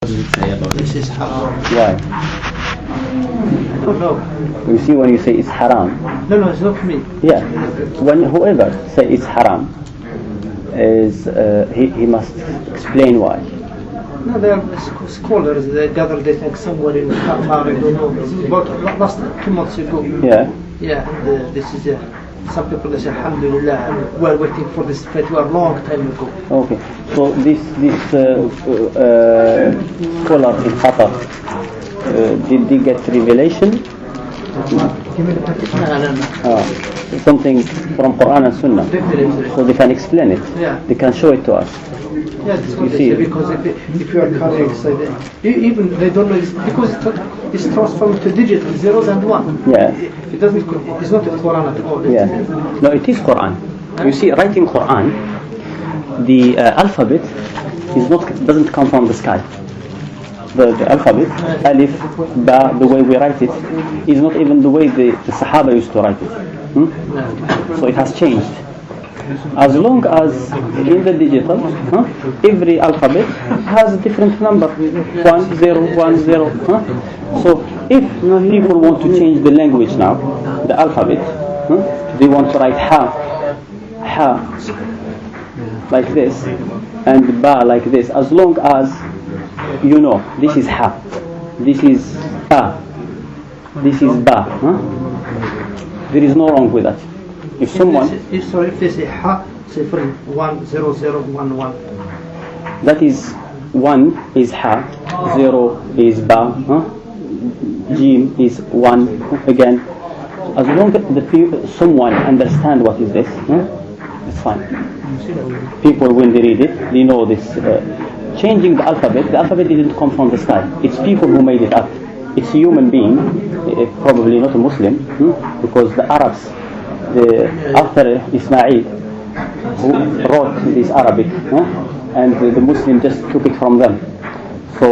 does it say about This is haram. Why? I don't know. You see, when you say it's haram, No, it's not me. yeah, when whoever say it's haram is he must explain why. No, there are scholars that gathered, they think, somewhere in Qatar, I don't know. It's about last 2 months ago. Yeah. Yeah, and this is some people they say, Alhamdulillah, and we're waiting for this fatwa a long time ago. Okay. So this scholar in Qatar, did they get revelation? No. Something from Quran and Sunnah. Definitely. So they can explain it. Yeah. They can show it to us. Yeah, that's what You they see. say, because if you are coming, so even they don't know, because it's transformed to digital, zeros and one. Yeah. It doesn't, it's not a Quran at all. Yeah. No, it is Quran. You see, writing Quran, the alphabet doesn't come from the sky. The alphabet, alif, ba, the way we write it, is not even the way the Sahaba used to write it. So it has changed. As long as in the digital, every alphabet has a different number, 1, 0, 1, 0. So if people want to change the language now, the alphabet, they want to write ha, like this, and ba like this, as long as you know this is ha, this is ba, this is ba. There is no wrong with that. If someone, if they say ha, say for 1, 0, 0, 1, 1. that is 1 is ha, 0 is ba, jim is 1 again. As long as someone understand what is this, it's fine. People, when they read it, they know this. Changing the alphabet didn't come from the sky. It's people who made it up. It's a human being, probably not a Muslim, because the Arabs, after Ismail, who wrote this Arabic, and the Muslim just took it from them. So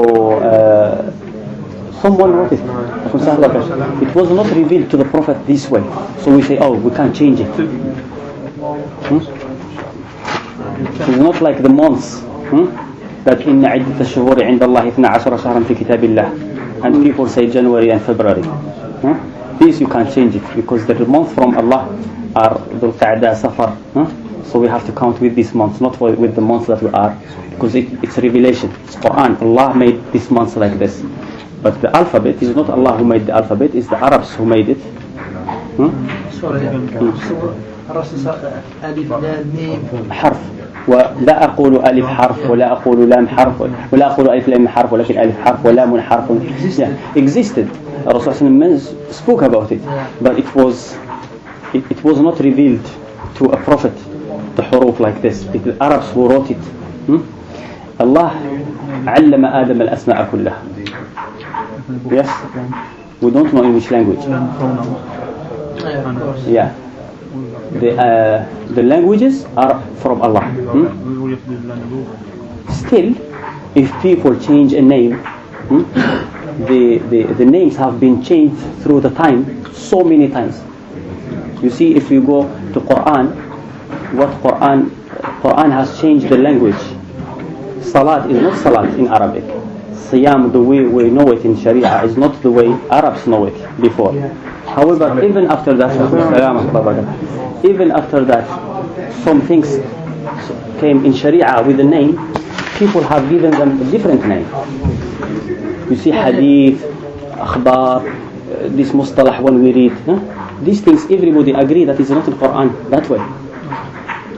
someone wrote it. It was not revealed to the Prophet this way. So we say, oh, we can't change it. It's not like the months. That إن عدة الشهور عند الله 12 شهرا في كتاب الله, and people say January and February. This you can't change it, because the months from Allah are Dhul Qa'dah, Safar. So we have to count with these months, not with the months that we are, because it's a revelation. It's Quran. Allah made these months like this. But the alphabet is not Allah who made the alphabet, it's the Arabs who made it. حرف. ولا أقول ألف حرف ولا أقول لام حرف ولا أقول ألف لام حرف ولكن ألف حرف ولام حرف. Existed. Rasulullah spoke about it, but it was not revealed to a prophet, the huruf like this. The Arabs who wrote it. Allah علم آدم الأسماء كلها. Yes, we don't know in which language. Yeah. The languages are from Allah. Still, if people change a name, the names have been changed through the time so many times. You see, if you go to Quran, Quran has changed the language. Salat is not Salat in Arabic. Siyam, the way we know it in Sharia, is not the way Arabs know it before. However, even after that, some things came in Sharia with a name. People have given them a different name. You see, hadith, akhbar, this mustalah when we read. These things, everybody agree that it's not in Quran that way.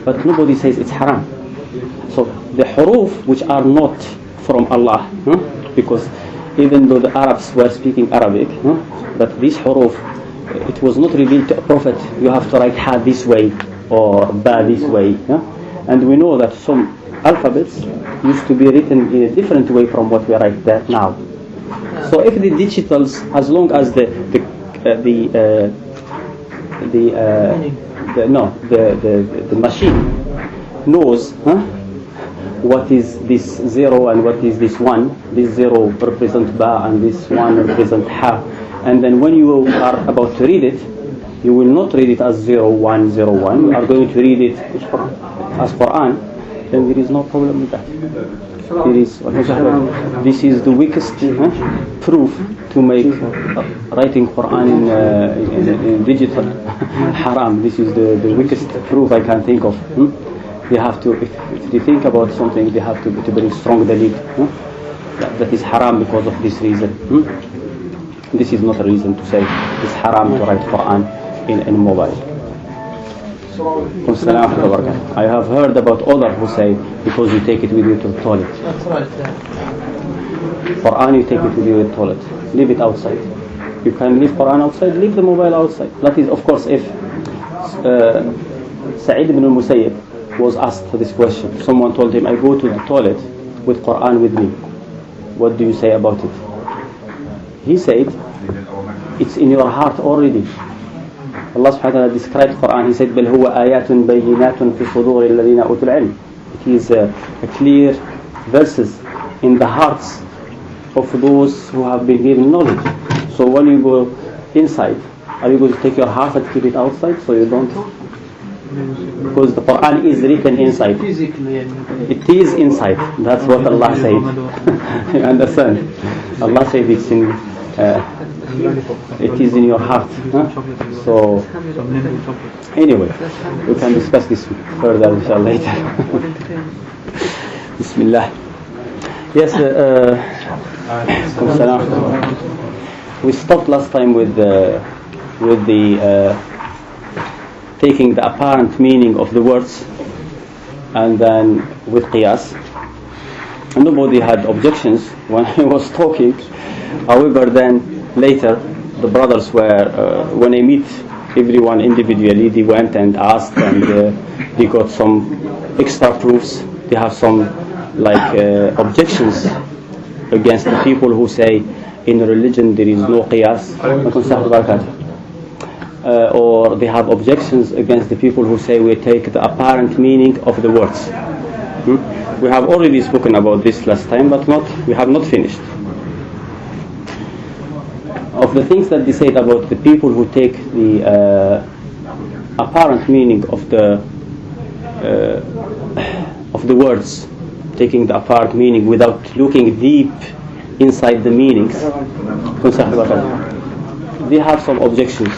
But nobody says it's haram. So the huruf which are not from Allah, because even though the Arabs were speaking Arabic, but this huruf, it was not revealed to a prophet. You have to write ha this way or ba this way. And we know that some alphabets used to be written in a different way from what we write that now. So if the digitals, as long as the machine knows what is this 0 and what is this 1. This 0 represents ba and this 1 represents ha. And then when you are about to read it, you will not read it as 0101. You are going to read it as Quran. Then there is no problem with that. there is, this is the weakest proof to make writing Quran in digital haram. This is the weakest proof I can think of. They have to, if they think about something, they have to bring strong dalil. That is haram because of this reason. This is not a reason to say it's haram to write Quran in mobile. I have heard about others who say because you take it with you to the toilet. That's right. Quran you take it with you to the toilet. Leave it outside. You can leave Quran outside, leave the mobile outside. That is, of course, if Sa'id ibn al-Musayyib was asked this question. Someone told him, I go to the toilet with Quran with me. What do you say about it? He said, it's in your heart already. Allah subhanahu wa ta'ala described Quran. He said, بَلْ هُوَ آيَاتٌ بَيِّنَاتٌ فِي صُدُورِ الَّذِينَ أُوتُوا الْعِلْمِ. It is a clear verses in the hearts of those who have been given knowledge. So when you go inside, are you going to take your heart and keep it outside so you don't? Because the Quran is written inside. It is inside. That's what Allah said. You understand? Allah said it's in. It is in your heart. So anyway, we can discuss this further inshallah later. Bismillah. Yes. We stopped last time with the taking the apparent meaning of the words, and then with Qiyas. And nobody had objections when I was talking. However, then later the brothers were, when I meet everyone individually, they went and asked, and they got some extra proofs. They have some objections against the people who say in religion there is no Qiyas. Or they have objections against the people who say we take the apparent meaning of the words. We have already spoken about this last time, but we have not finished. Of the things that they said about the people who take the apparent meaning of the words, taking the apparent meaning without looking deep inside the meanings, they have some objections.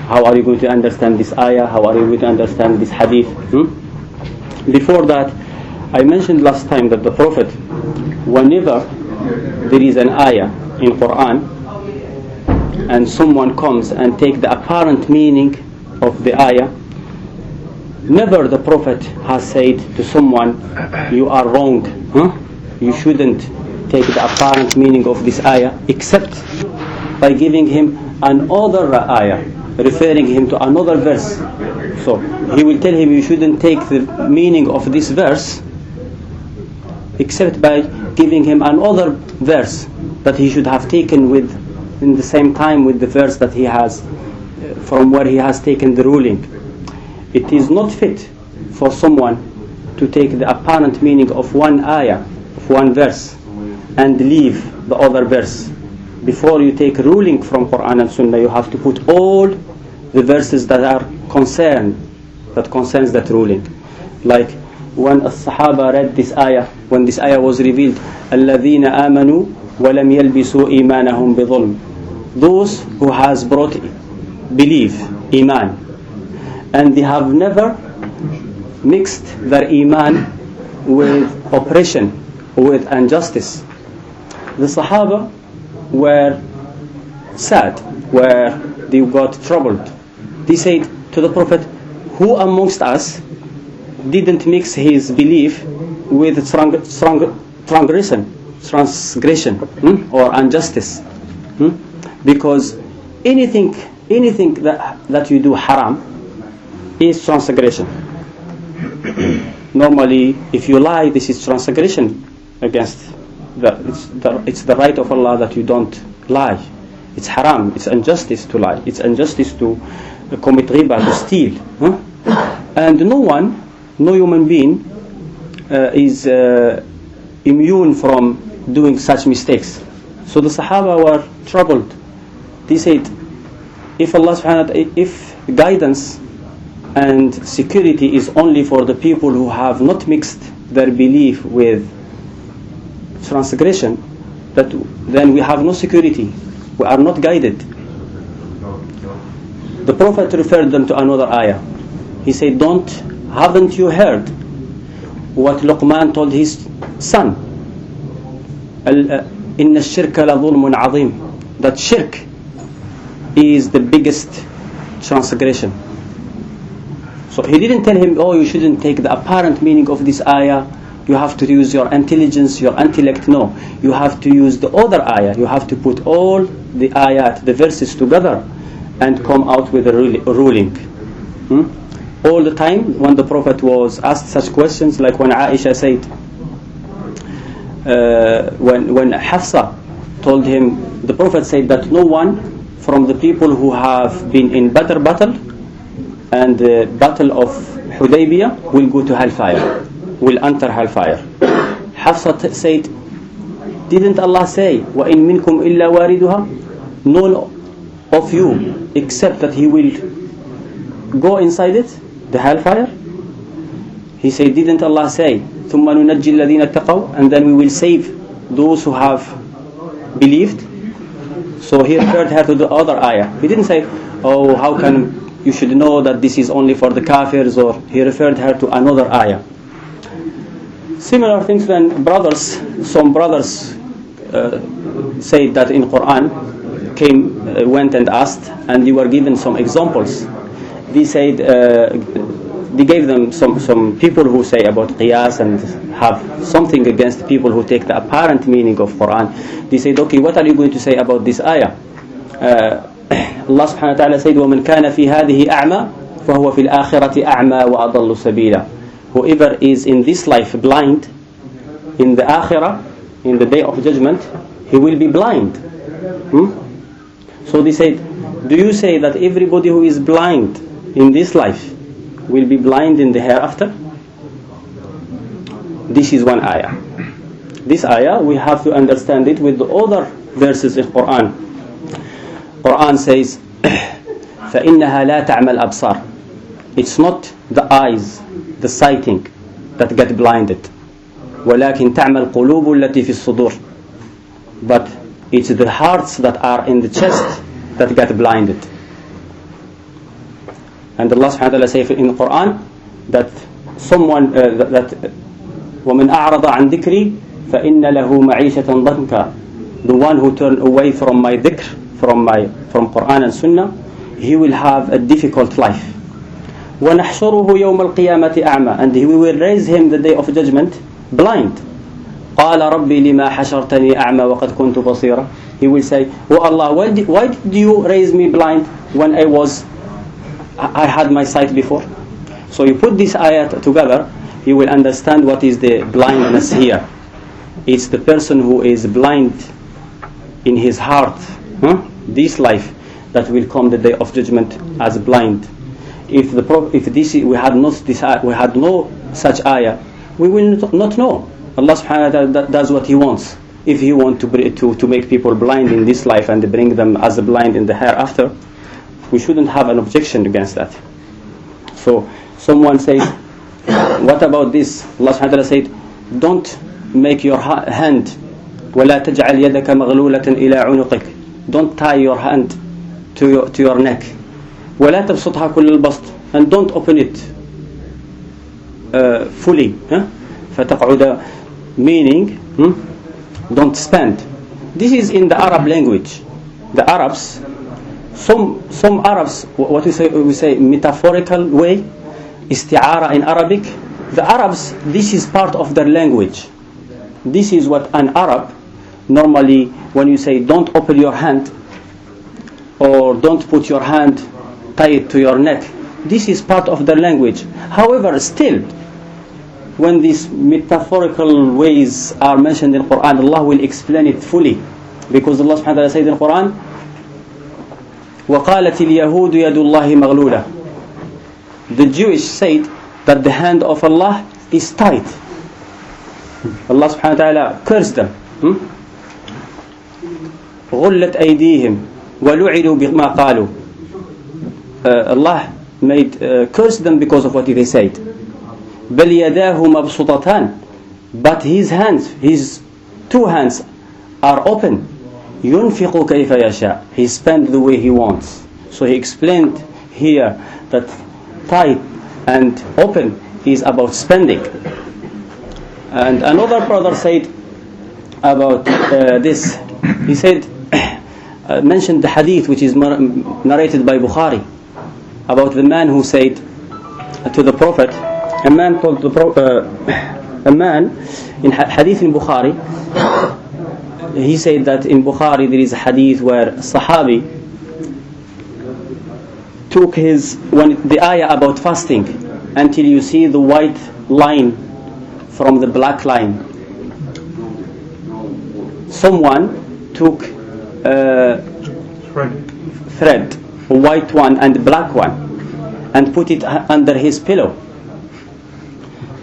How are you going to understand this ayah? How are you going to understand this hadith? Before that, I mentioned last time that the Prophet, whenever there is an ayah in Quran and someone comes and take the apparent meaning of the ayah, never the Prophet has said to someone, you are wrong, you shouldn't take the apparent meaning of this ayah, except by giving him another ayah, referring him to another verse. So he will tell him you shouldn't take the meaning of this verse except by giving him another verse that he should have taken with in the same time with the verse that he has from where he has taken the ruling. It is not fit for someone to take the apparent meaning of one ayah, of one verse, and leave the other verse. Before you take ruling from Quran and Sunnah, you have to put all the verses that are concerns that ruling. Like when the Sahaba read this ayah, when this ayah was revealed, الَّذِينَ آمَنُوا وَلَمْ يَلْبِسُوا إِيمَانَهُم بِظُلْمٍ. Those who has brought belief, iman, and they have never mixed their iman with oppression, with injustice. The Sahaba were sad, where they got troubled. They said to the Prophet, who amongst us didn't mix his belief with transgression or injustice? Because anything that you do haram is transgression. Normally, if you lie, this is transgression against it's the right of Allah that you don't lie. It's haram, it's injustice to lie, it's injustice to commit riba, to steal. And no human being is immune from doing such mistakes. So the Sahaba were troubled. They said, if Allah subhanahu wa ta'ala, if guidance and security is only for the people who have not mixed their belief with transgression, that then we have no security, we are not guided. The Prophet referred them to another ayah. He said, haven't you heard what Luqman told his son? Inna shirka la dhulmun azim. That shirk is the biggest transgression. So he didn't tell him, you shouldn't take the apparent meaning of this ayah, you have to use your intelligence, your intellect. No, you have to use the other ayah. You have to put all the ayat, the verses together and come out with a ruling. All the time when the Prophet was asked such questions, like when Aisha said, when Hafsa told him, the Prophet said that no one from the people who have been in Badr battle and the battle of Hudaybiyah will go to hellfire, will enter hellfire. Hafsa said, didn't Allah say, وَإِن مِّنكُمْ إِلَّا وَارِدُهَا? None of you except that he will go inside it, the hellfire? He said, didn't Allah say, ثُمَّ نُنَجِّي الَّذِينَ اتَّقَوْا? And then we will save those who have believed. So he referred her to the other ayah. He didn't say, how can you should know that this is only for the kafirs, or he referred her to another ayah. Similar things when some brothers say that in Quran went and asked, and they were given some examples. They said, they gave them some people who say about Qiyas and have something against people who take the apparent meaning of Quran. They said, okay, what are you going to say about this ayah? Allah subhanahu wa ta'ala said, وَمَنْ كَانَ فِي هَذِهِ أَعْمَى فَهُوَ فِي الْآخِرَةِ أَعْمَى وَأَضَلُّ سَبِيلًا. Whoever is in this life blind, in the akhirah, in the day of judgment, he will be blind. So they said, do you say that everybody who is blind in this life will be blind in the hereafter? This is one ayah. This ayah, we have to understand it with the other verses in Quran. Quran says, فَإِنَّهَا لَا تَعْمَى الْأَبْصَارِ. It's not the eyes, the sighting, that get blinded. وَلَكِنْ تَعْمَى الْقُلُوبُ الَّتِي فِي الصُّدُورِ. But it's the hearts that are in the chest that get blinded. And Allah subhanahu wa ta'ala says in the Quran that someone, that وَمَنْ أَعْرَضَ عَنْ ذِكْرِي فَإِنَّ لَهُ مَعِيشَةً ضَنْكَ. The one who turn away from my dhikr, from Quran and Sunnah, he will have a difficult life. وَنَحْشُرُهُ يَوْمَ الْقِيَامَةِ أَعْمَى. And we will raise him the day of judgment blind. قَالَ رَبِّي لِمَا حَشَرْتَنِي أَعْمَى وَقَدْ كُنْتُ بَصِيرًا. He will say, oh Allah, why did you raise me blind when I had my sight before? So you put this ayat together, you will understand what is the blindness here. It's the person who is blind in his heart, this life, that will come the day of judgment as blind. If we had no such ayah, we will not know. Allah subhanahu wa ta'ala does what He wants. If He wants to make people blind in this life and bring them as blind in the hereafter, we shouldn't have an objection against that. So someone says, what about this? Allah subhanahu wa ta'ala said, don't make your hand, وَلَا تَجْعَلْ يَدَكَ مَغْلُولَةً إِلَىٰ عُنُقِكَ. Don't tie your hand to your neck. وَلَا تَبْسُطْهَا كُلَّ الْبَسْطِ. And don't open it fully. فَتَقْعُدَ. Meaning, don't spend. This is in the Arab language. The Arabs, some Arabs, what we say metaphorical way, isti'ara in Arabic. The Arabs, this is part of their language. This is what an Arab, normally when you say don't open your hand, or don't put your hand, tie it to your neck, this is part of their language. However, still, when these metaphorical ways are mentioned in Quran, Allah will explain it fully, because Allah subhanahu wa ta'ala said in Quran, وَقَالَتِ الْيَهُودُ يَدُ اللَّهِ مَغْلُولَةً. The Jewish said that the hand of Allah is tight. Allah subhanahu wa ta'ala cursed them. غُلَّتْ أَيْدِيهِمْ وَلُعِنُوا بِمَا قَالُوا. Allah made curse them because of what they said. بَلْ يَدَاهُ مَبْسُطَتَانِ. But his hands, his two hands are open, ينفق كيف يشاء, he spends the way he wants. So he explained here that tight and open is about spending. And another brother said about this, he said, mentioned the hadith which is narrated by Bukhari about the man who said to the Prophet, a man told a man in hadith in Bukhari, he said that in Bukhari there is a hadith where Sahabi took the ayah about fasting until you see the white line from the black line. Someone took a thread, a white one and a black one, and put it under his pillow.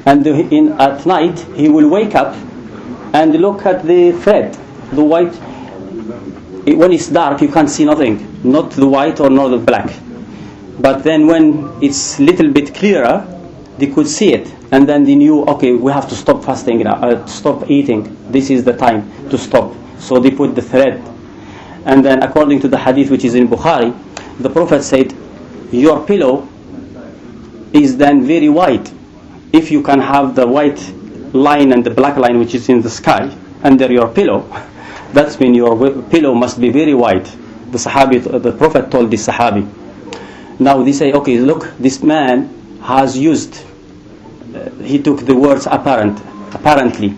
And at night he will wake up and look at the thread, the white. When it's dark you can't see nothing, not the white or not the black. But then when it's little bit clearer, they could see it, and then they knew, okay, we have to stop fasting now, stop eating. This is the time to stop. So they put the thread. And then according to the hadith which is in Bukhari, the Prophet said, your pillow is then very white. If you can have the white line and the black line which is in the sky under your pillow, that means your pillow must be very white. The Prophet told the Sahabi. Now they say, okay, look, this man has used, he took the words apparently,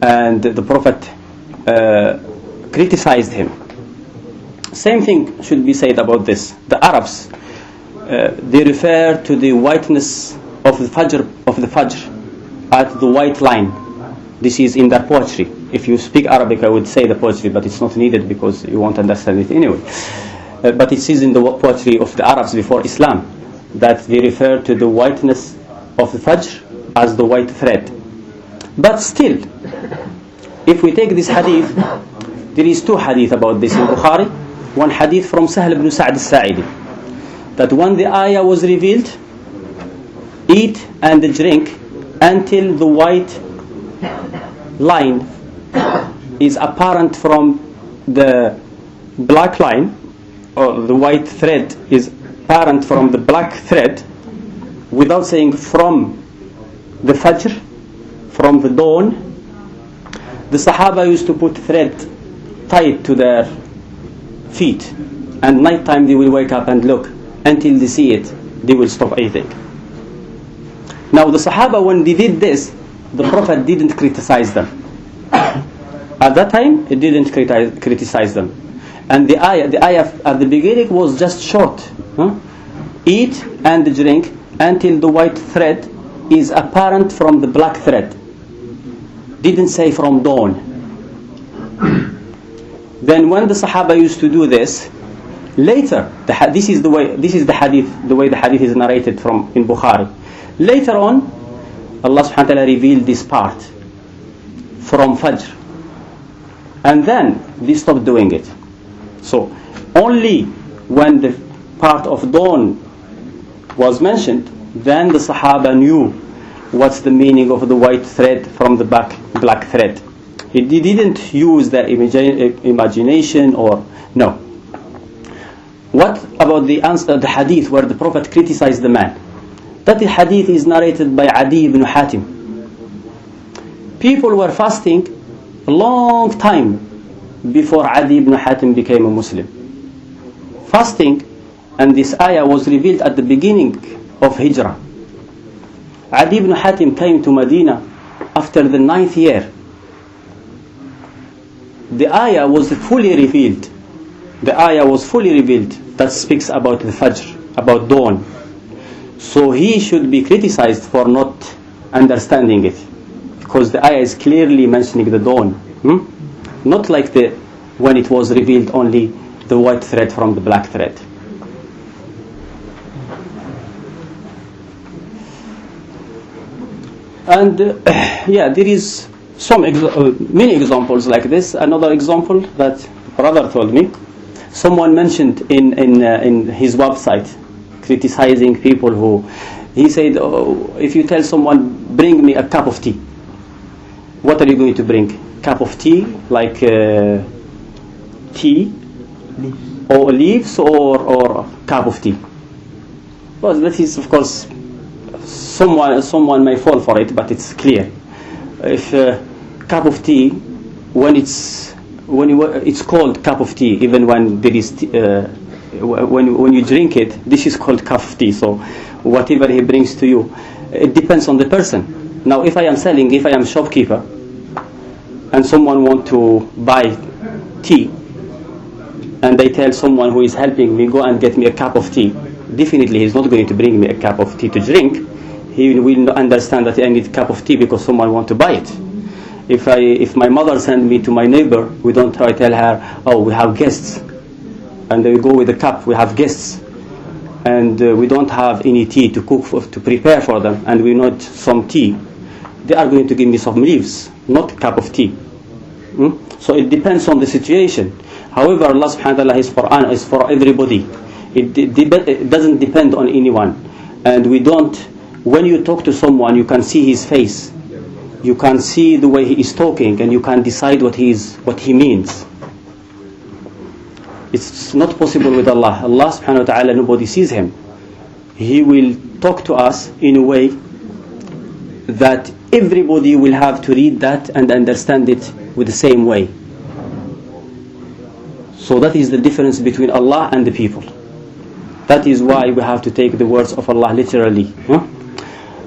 and the Prophet criticized him. Same thing should be said about this. The Arabs, they refer to the whiteness of the Fajr at the white line. This is in their poetry. If you speak Arabic, I would say the poetry, but it's not needed because you won't understand it anyway. But it is in the poetry of the Arabs before Islam that they refer to the whiteness of the Fajr as the white thread. But still, if we take this hadith, there is two hadith about this in Bukhari. One hadith from Sahl ibn Sa'd al-Sa'idi, that when the ayah was revealed, eat and drink until the white line is apparent from the black line, or the white thread is apparent from the black thread, without saying from the Fajr, from the dawn. The Sahaba used to put thread tied to their feet, and night time they will wake up and look until they see it, they will stop eating. Now the Sahaba, when they did this, the Prophet didn't criticize them. At that time, he didn't criticize them. And the ayah at the beginning was just short. Eat and drink until the white thread is apparent from the black thread. Didn't say from dawn. Then when the Sahaba used to do this, later, this is the hadith, the way the hadith is narrated from in Bukhari. Later on, Allah subhanahu wa ta'ala revealed this part from Fajr. And then they stopped doing it. So only when the part of dawn was mentioned, then the Sahaba knew what's the meaning of the white thread from the black thread. They didn't use their imagination or no. What about the hadith where the Prophet criticized the man? That hadith is narrated by Adi ibn Hatim. People were fasting a long time before Adi ibn Hatim became a Muslim. Fasting, and this ayah was revealed at the beginning of Hijrah. Adi ibn Hatim came to Medina after the 9th year. The ayah was fully revealed. The ayah was fully revealed that speaks about the Fajr, about dawn. So he should be criticized for not understanding it, because the ayah is clearly mentioning the dawn. Not like when it was revealed only the white thread from the black thread. And there is many examples like this. Another example that brother told me, someone mentioned in his website, criticizing people who, he said, if you tell someone, bring me a cup of tea, what are you going to bring? Cup of tea, like tea, or leaves, or cup of tea? Well, that is, of course, someone may fall for it, but it's clear. If cup of tea, when it's called cup of tea, even when there is when you drink it, this is called cup of tea. So whatever he brings to you, it depends on the person. Now, if I am shopkeeper, and someone want to buy tea, and they tell someone who is helping me, go and get me a cup of tea, definitely he's not going to bring me a cup of tea to drink. He will understand that I need a cup of tea because someone want to buy it. If my mother send me to my neighbor, we don't try to tell her, oh, we have guests, and they go with a cup, we have guests, and we don't have any tea to to prepare for them, and we need some tea. They are going to give me some leaves, not a cup of tea. So it depends on the situation. However, Allah subhanahu wa ta'ala, His Quran is for everybody. It doesn't depend on anyone. And when you talk to someone, you can see his face. You can see the way he is talking, and you can decide what he means. It's not possible with Allah. Allah subhanahu wa ta'ala, nobody sees Him. He will talk to us in a way that everybody will have to read that and understand it with the same way. So that is the difference between Allah and the people. That is why we have to take the words of Allah literally.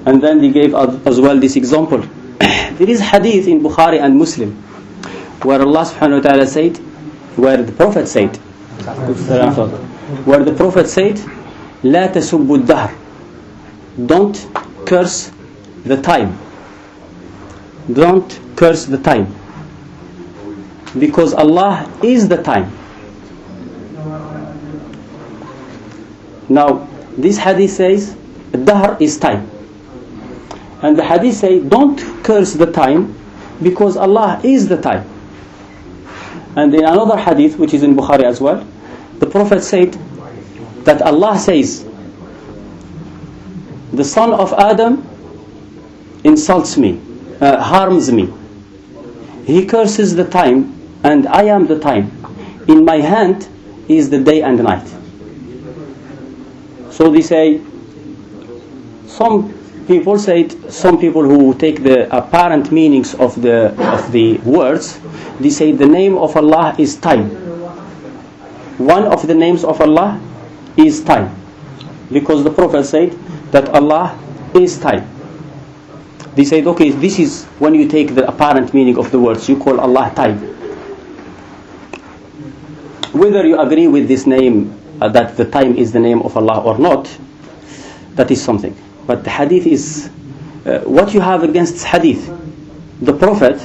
And then He gave as well this example. There is hadith in Bukhari and Muslim where Allah subhanahu wa ta'ala said, where the Prophet said, لا تسبوا الدهر, don't curse the time. Don't curse the time, because Allah is the time. Now this hadith says dahr is time, and the hadith say don't curse the time because Allah is the time. And in another hadith, which is in Bukhari as well, the Prophet said that Allah says, the son of Adam insults me, harms me. He curses the time, and I am the time. In my hand is the day and night. So they say, some people who take the apparent meanings of the words, they say the name of Allah is time. One of the names of Allah is time, because the Prophet said that Allah is time. They said, okay, this is when you take the apparent meaning of the words, you call Allah time. Whether you agree with this name, that the time is the name of Allah or not, that is something. But the hadith is, what you have against hadith? The Prophet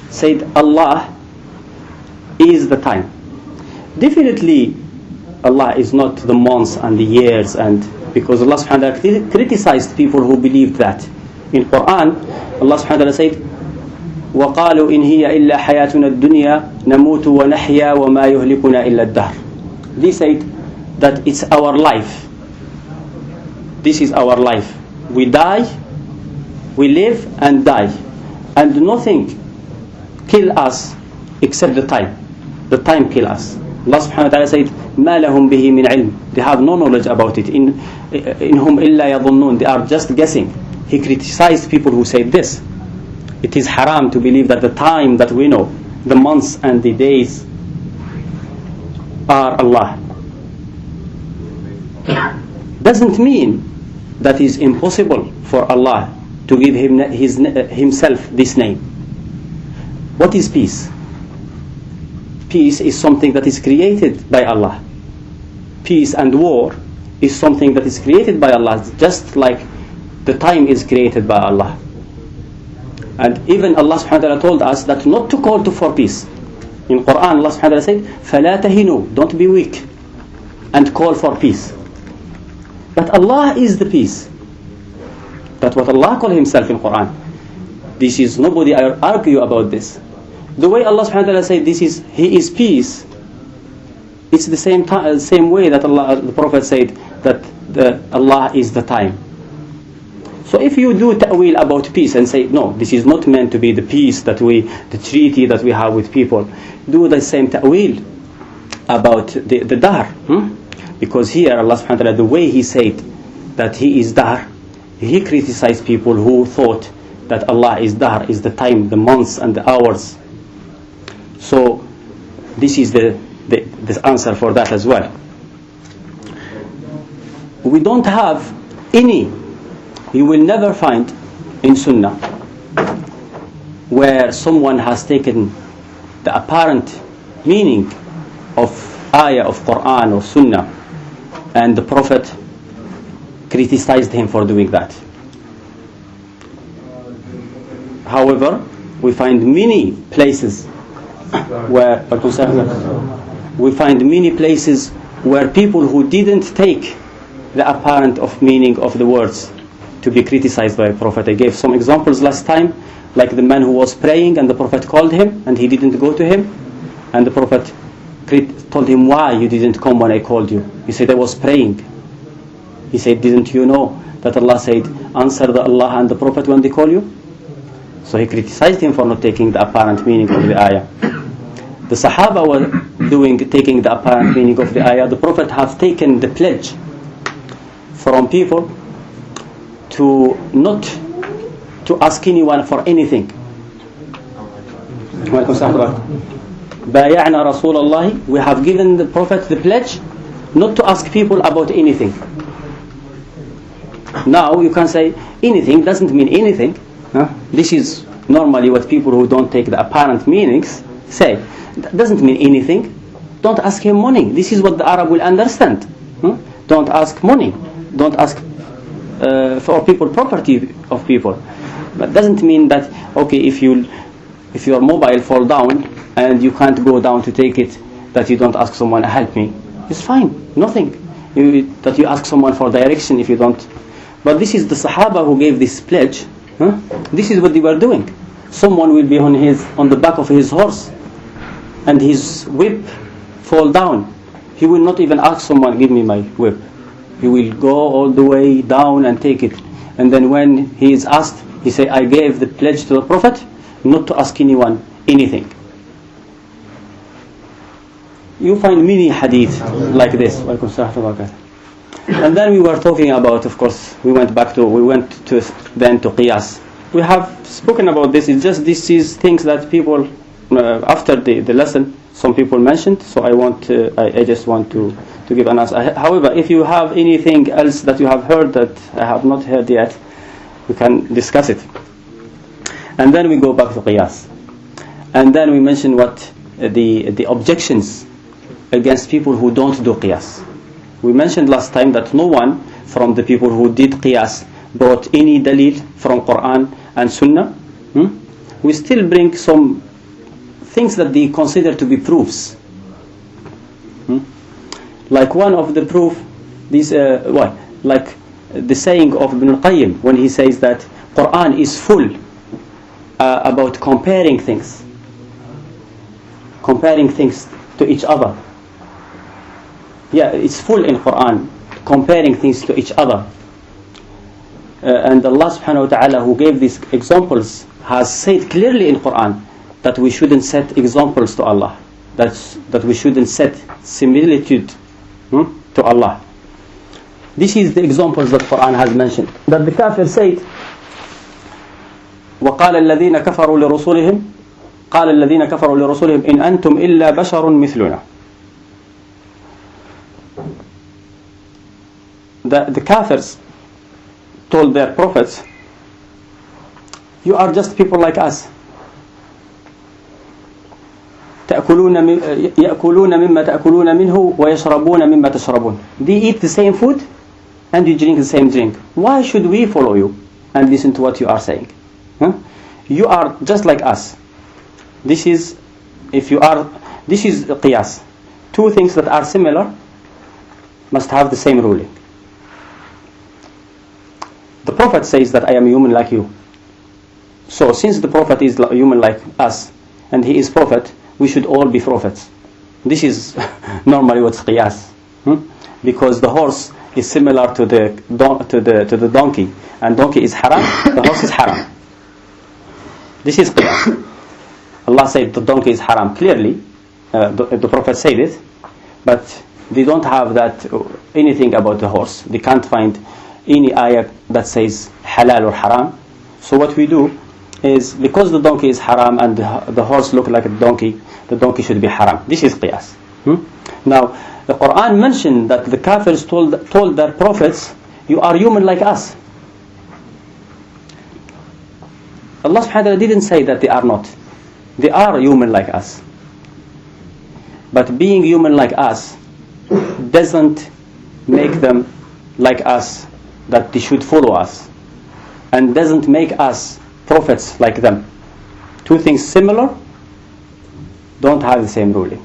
said Allah is the time. Definitely Allah is not the months and the years, and because Allah subhanahu wa ta'ala criticized people who believed that. In Quran, Allah subhanahu wa ta'ala said, وَقَالُوا إِنْ هِيَ إِلَّا حَيَاتُنَا الدُّنْيَا نَمُوتُ وَنَحْيَا وَمَا يُهْلِكُنَا إِلَّا الدَّهْرِ. They said that it's our life. This is our life. We die, we live and die, and nothing kill us except the time. The time kill us. Allah subhanahu wa ta'ala said, مَا لَهُمْ بِهِ مِنْ عِلْمٍ. They have no knowledge about it. إِنْهُمْ إِلَّا يَظُنُّونَ. They are just guessing. He criticized people who said this. It is haram to believe that the time that we know, the months and the days, are Allah. Doesn't mean that it is impossible for Allah to give Himself this name. What is peace? Peace is something that is created by Allah. Peace and war is something that is created by Allah, just like the time is created by Allah. And even Allah subhanahu wa ta'ala told us that not to call for peace. In Quran, Allah subhanahu wa ta'ala said, فَلَا تَهِنُوا, don't be weak, and call for peace. But Allah is the peace. That's what Allah called Himself in Quran. This is, nobody argue about this. The way Allah subhanahu wa ta'ala said He is peace, it's the same way that the Prophet said that Allah is the time. So So if you do ta'wil about peace and say, no, this is not meant to be the peace that the treaty that we have with people, do the same ta'wil about the dahr. Because here Allah subhanahu wa ta'ala, the way He said that He is dahr, He criticized people who thought that Allah is dahr, is the time, the months and the hours. So this is the answer for that as well. We don't have any, you will never find in Sunnah where someone has taken the apparent meaning of ayah of Quran or Sunnah and the Prophet criticized him for doing that. However, we find many places where people who didn't take the apparent of meaning of the words to be criticized by the Prophet. I gave some examples last time, like the man who was praying and the Prophet called him and he didn't go to him, and the Prophet told him, why you didn't come when I called you? He said, I was praying. He said, didn't you know that Allah said, answer the Allah and the Prophet when they call you? So he criticized him for not taking the apparent meaning of the ayah. The Sahaba were taking the apparent meaning of the ayah. The Prophet have taken the pledge from people to not to ask anyone for anything. Bay'ana Rasulullah, we have given the Prophet the pledge not to ask people about anything. Now you can say anything doesn't mean anything. This is normally what people who don't take the apparent meanings say. That doesn't mean anything. Don't ask him money. This is what the Arab will understand. Don't ask money. Don't ask for people property of people. But doesn't mean that, okay, if your mobile fall down and you can't go down to take it, that you don't ask someone to help me. It's fine, nothing. That you ask someone for direction if you don't. But this is the Sahaba who gave this pledge. This is what they were doing. Someone will be on the back of his horse and his whip fall down. He will not even ask someone, give me my whip. He will go all the way down and take it. And then when he is asked, he say, I gave the pledge to the Prophet not to ask anyone anything. You find many hadith like this. And then we were talking about, of course, we went to then to Qiyas. We have spoken about this. It's just this is things that people after the lesson some people mentioned. So I just want to give an answer. However, if you have anything else that you have heard that I have not heard yet, we can discuss it. And then we go back to Qiyas. And then we mention what the objections against people who don't do Qiyas. We mentioned last time that no one from the people who did Qiyas brought any dalil from Quran and Sunnah. We still bring some things that they consider to be proofs. Like one of the proof, like the saying of Ibn al-Qayyim when he says that Quran is full about comparing things to each other. Yeah, it's full in Quran, comparing things to each other. And Allah subhanahu wa ta'ala who gave these examples has said clearly in Quran that we shouldn't set examples to Allah. That we shouldn't set similitude to Allah. This is the examples that Quran has mentioned. That the Kafir said, وَقَالَ الَّذِينَ كَفَرُوا لِرُسُولِهِمْ قَالَ الَّذِينَ كَفَرُوا لِرُسُولِهِمْ إِنْ أَنْتُمْ إِلَّا بَشَرٌ مِثْلُنَا. The Kafirs told their prophets, you are just people like us. يأكلون مما تأكلون منه ويشربون مما تشربون. They eat the same food and you drink the same drink. Why should we follow you and listen to what you are saying? You are just like us. This is Qiyas. Two things that are similar must have the same ruling. The Prophet says that I am human like you. So since the Prophet is human like us and he is Prophet, we should all be prophets. This is normally what's Qiyas. Because the horse is similar to the donkey, and donkey is haram, the horse is haram. This is Qiyas. Allah said the donkey is haram clearly. The Prophet said it, but they don't have that anything about the horse. They can't find any ayah that says halal or haram. So what we do is, because the donkey is haram and the horse look like a donkey, the donkey should be haram. This is Qiyas. Now, the Quran mentioned that the Kafirs told their prophets, you are human like us. Allah subhanahu wa ta'ala didn't say that they are not. They are human like us. But being human like us doesn't make them like us, that they should follow us, and doesn't make us prophets like them. Two things similar don't have the same ruling.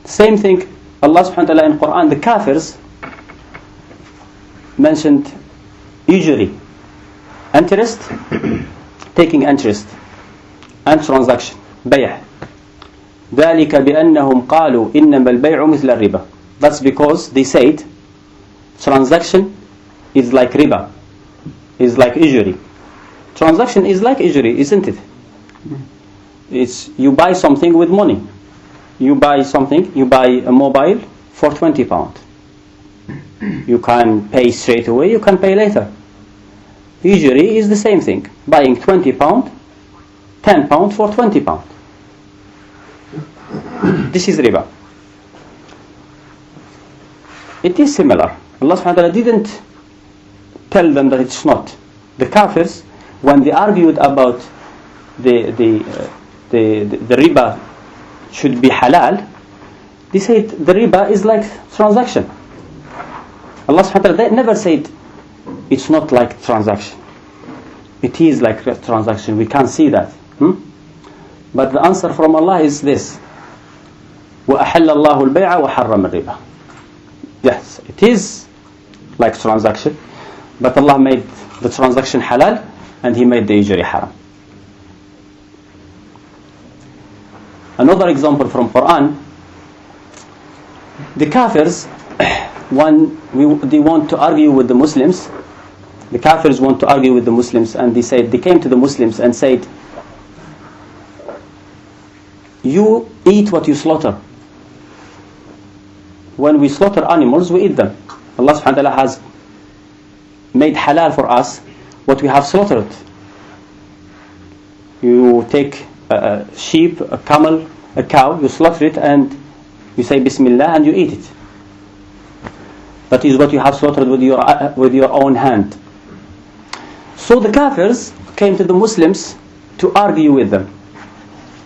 Same thing, Allah subhanahu wa ta'ala in Quran, the Kafirs mentioned usury, interest, taking interest, and transaction, bay'ah. ذلك بأنهم قالوا إنما البيع مثل الربا. That's because they said transaction is like riba, is like usury. Transaction is like usury, isn't it? It's you buy something with money. You buy something, you buy a mobile for £20. You can pay straight away, you can pay later. Usury is the same thing. Buying £20, £10 for £20. This is riba. It is similar. Allah subhanahu wa ta'ala didn't tell them that it's not. The Kafirs, when they argued about the riba should be halal, they said the riba is like transaction. Allah subhanahu wa ta'ala never said it's not like transaction. It is like transaction. We can't see that. But the answer from Allah is this: وَأَحَلَّ اللَّهُ الْبَيْعَ وَحَرَّمَ الرِّبَى. Yes, it is like transaction, but Allah made the transaction halal and He made the usury haram. Another example from Quran, the Kafirs, when they want to argue with the Muslims, the Kafirs want to argue with the Muslims, and they came to the Muslims and said, you eat what you slaughter. When we slaughter animals, we eat them. Allah subhanahu wa ta'ala has made halal for us what we have slaughtered. You take a sheep, a camel, a cow, you slaughter it and you say Bismillah and you eat it. That is what you have slaughtered with your own hand. So the Kafirs came to the Muslims to argue with them.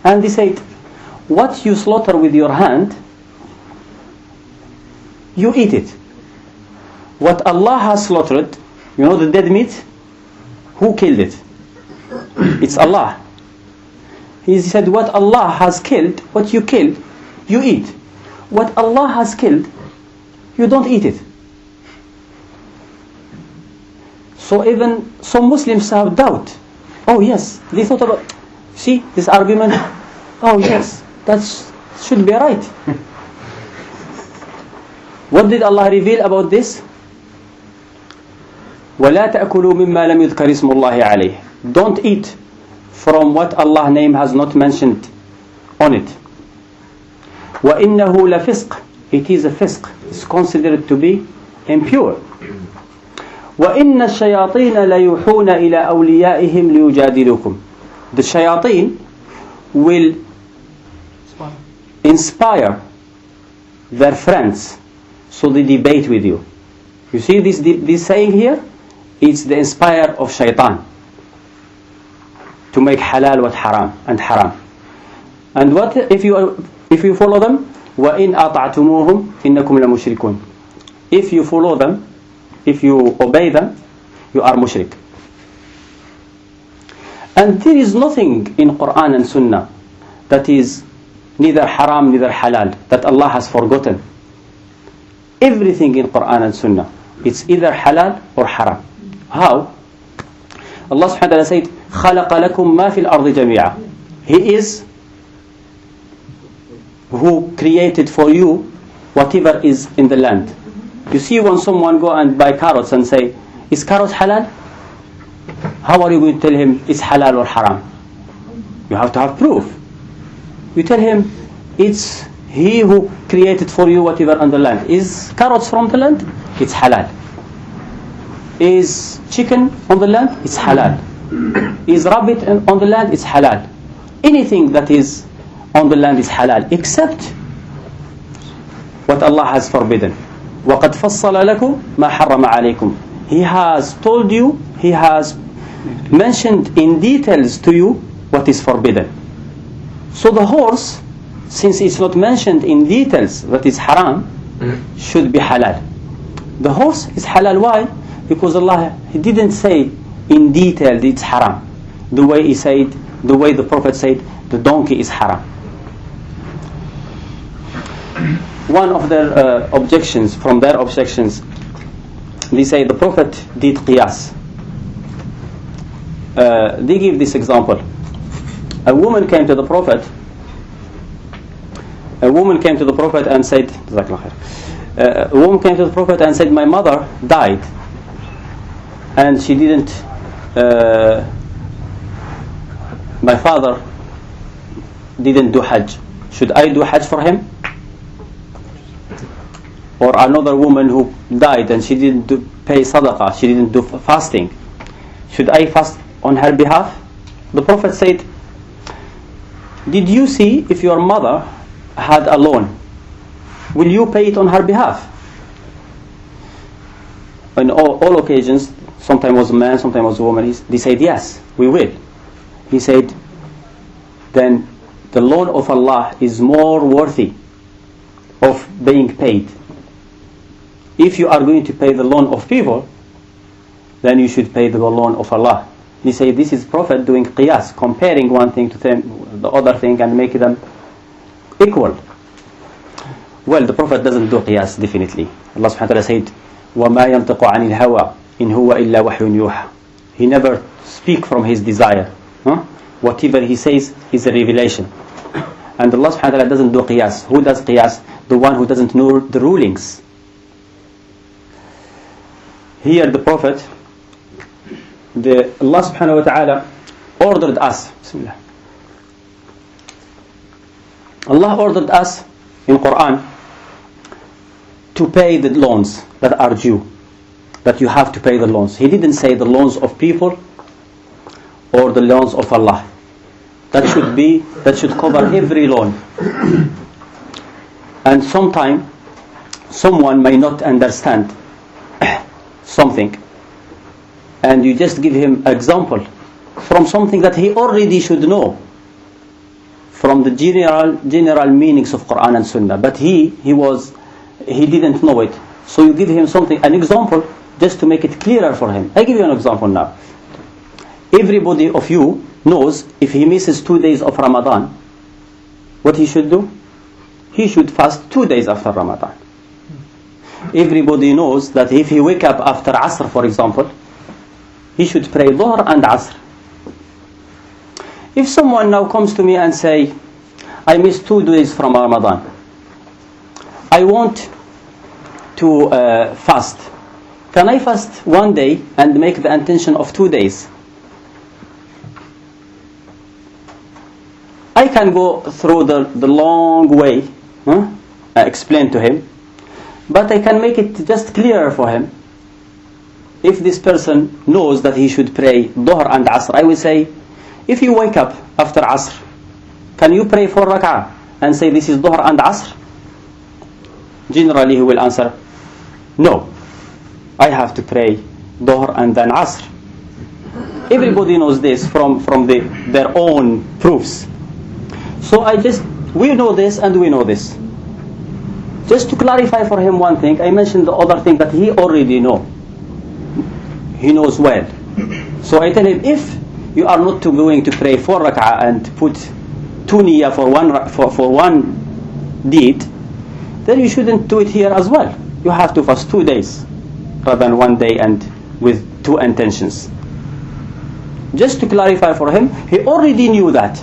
And they said, what you slaughter with your hand, you eat it. What Allah has slaughtered, you know the dead meat, who killed it? It's Allah. He said, what Allah has killed, what you killed, you eat. What Allah has killed, you don't eat it. So even some Muslims have doubt. Oh yes, they thought about, see this argument, oh yes, that should be right. What did Allah reveal about this? وَلَا تَأْكُلُوا مِمَّا لَمْ يُذْكَرِ اسْمُ اللَّهِ عَلَيْهِ. Don't eat from what Allah's name has not mentioned on it. وَإِنَّهُ لَفِسْقٌ. It is a fisq. It's considered to be impure. وَإِنَّ الشَّيَاطِينَ لَيُوحُونَ إِلَىٰ أَوْلِيَائِهِمْ لِيُجَادِلُوكُمْ. The shayateen will inspire their friends so they debate with you. You see this saying here? It's the inspire of shaitan to make halal what haram and haram. And what if you follow them? وَإِنْ أَطَعْتُمُوهُمْ إِنَّكُمْ لَمُشْرِكُونَ. If you follow them, if you obey them, you are mushrik. And there is nothing in Quran and Sunnah that is neither haram neither halal that Allah has forgotten. Everything in Quran and Sunnah, it's either halal or haram. How? Allah subhanahu wa ta'ala said, خَلَقَ لَكُمْ مَا فِي الْأَرْضِ جَمِيعًا. He is who created for you whatever is in the land. You see when someone go and buy carrots and say, is carrots halal? How are you going to tell him it's halal or haram? You have to have proof. You tell him it's he who created for you whatever on the land. Is carrots from the land? It's halal. Is chicken on the land? It's halal. Is rabbit on the land? It's halal. Anything that is on the land is halal except what Allah has forbidden. وَقَدْ فَصَّلَ لَكُمْ مَا حَرَّمَ عَلَيْكُمْ. He has told you, He has mentioned in details to you what is forbidden. So the horse, since it's not mentioned in details that is haram, should be halal. The horse is halal. Why? Because Allah, He didn't say in detail it's haram. The way He said, the way the Prophet said, the donkey is haram. One of their objections, from their objections, they say the Prophet did Qiyas. They give this example. A woman came to the Prophet. A woman came to the Prophet and said, a woman came to the Prophet and said, my mother died, and she didn't. My father didn't do Hajj. Should I do Hajj for him? Or another woman who died and she didn't pay sadaqah, she didn't do fasting. Should I fast on her behalf? The Prophet said, did you see if your mother had a loan? Will you pay it on her behalf? On all occasions, sometimes was a man, sometimes was a woman, they said, yes, we will. He said, then the loan of Allah is more worthy of being paid. If you are going to pay the loan of people, then you should pay the loan of Allah. They say this is Prophet doing Qiyas, comparing one thing to the other thing and make them equal. Well, the Prophet doesn't do Qiyas, definitely. Allah subhanahu wa ta'ala said, وَمَا يَنْتِقُ عَنِ الْهَوَىٰ إِنْ هُوَ إِلَّا وَحْيٌ يُوحَىٰ. He never speaks from his desire. Whatever he says is a revelation. And Allah subhanahu wa ta'ala doesn't do Qiyas. Who does Qiyas? The one who doesn't know the rulings. Here the Prophet, Allah subhanahu wa ta'ala ordered us. Bismillah. Allah ordered us in Quran to pay the loans that are due. That you have to pay the loans. He didn't say the loans of people or the loans of Allah. That should cover every loan. And sometimes someone may not understand something, and you just give him example from something that he already should know from the general meanings of Quran and Sunnah, but he didn't know it, so you give him an example just to make it clearer for him. I give you an example now. Everybody of you knows if he misses 2 days of Ramadan, what he should do? He should fast 2 days after Ramadan. Everybody knows that if he wake up after Asr, for example, he should pray Dhuhr and Asr. If someone now comes to me and say, I missed 2 days from Ramadan, I want to fast. Can I fast 1 day and make the intention of 2 days? I can go through the long way, explain to him, but I can make it just clearer for him. If this person knows that he should pray Dhuhr and Asr, I will say, if you wake up after Asr, can you pray 4 rak'ah and say this is Dhuhr and Asr? Generally he will answer, no, I have to pray Dhuhr and then Asr. Everybody knows this from their own proofs. So we know this and we know this. Just to clarify for him one thing, I mentioned the other thing that he already knows. He knows well. So I tell him, if you are not going to pray 4 rak'ah and put 2 niyyah for one deed, then you shouldn't do it here as well. You have to fast 2 days rather than 1 day and with 2 intentions. Just to clarify for him, he already knew that.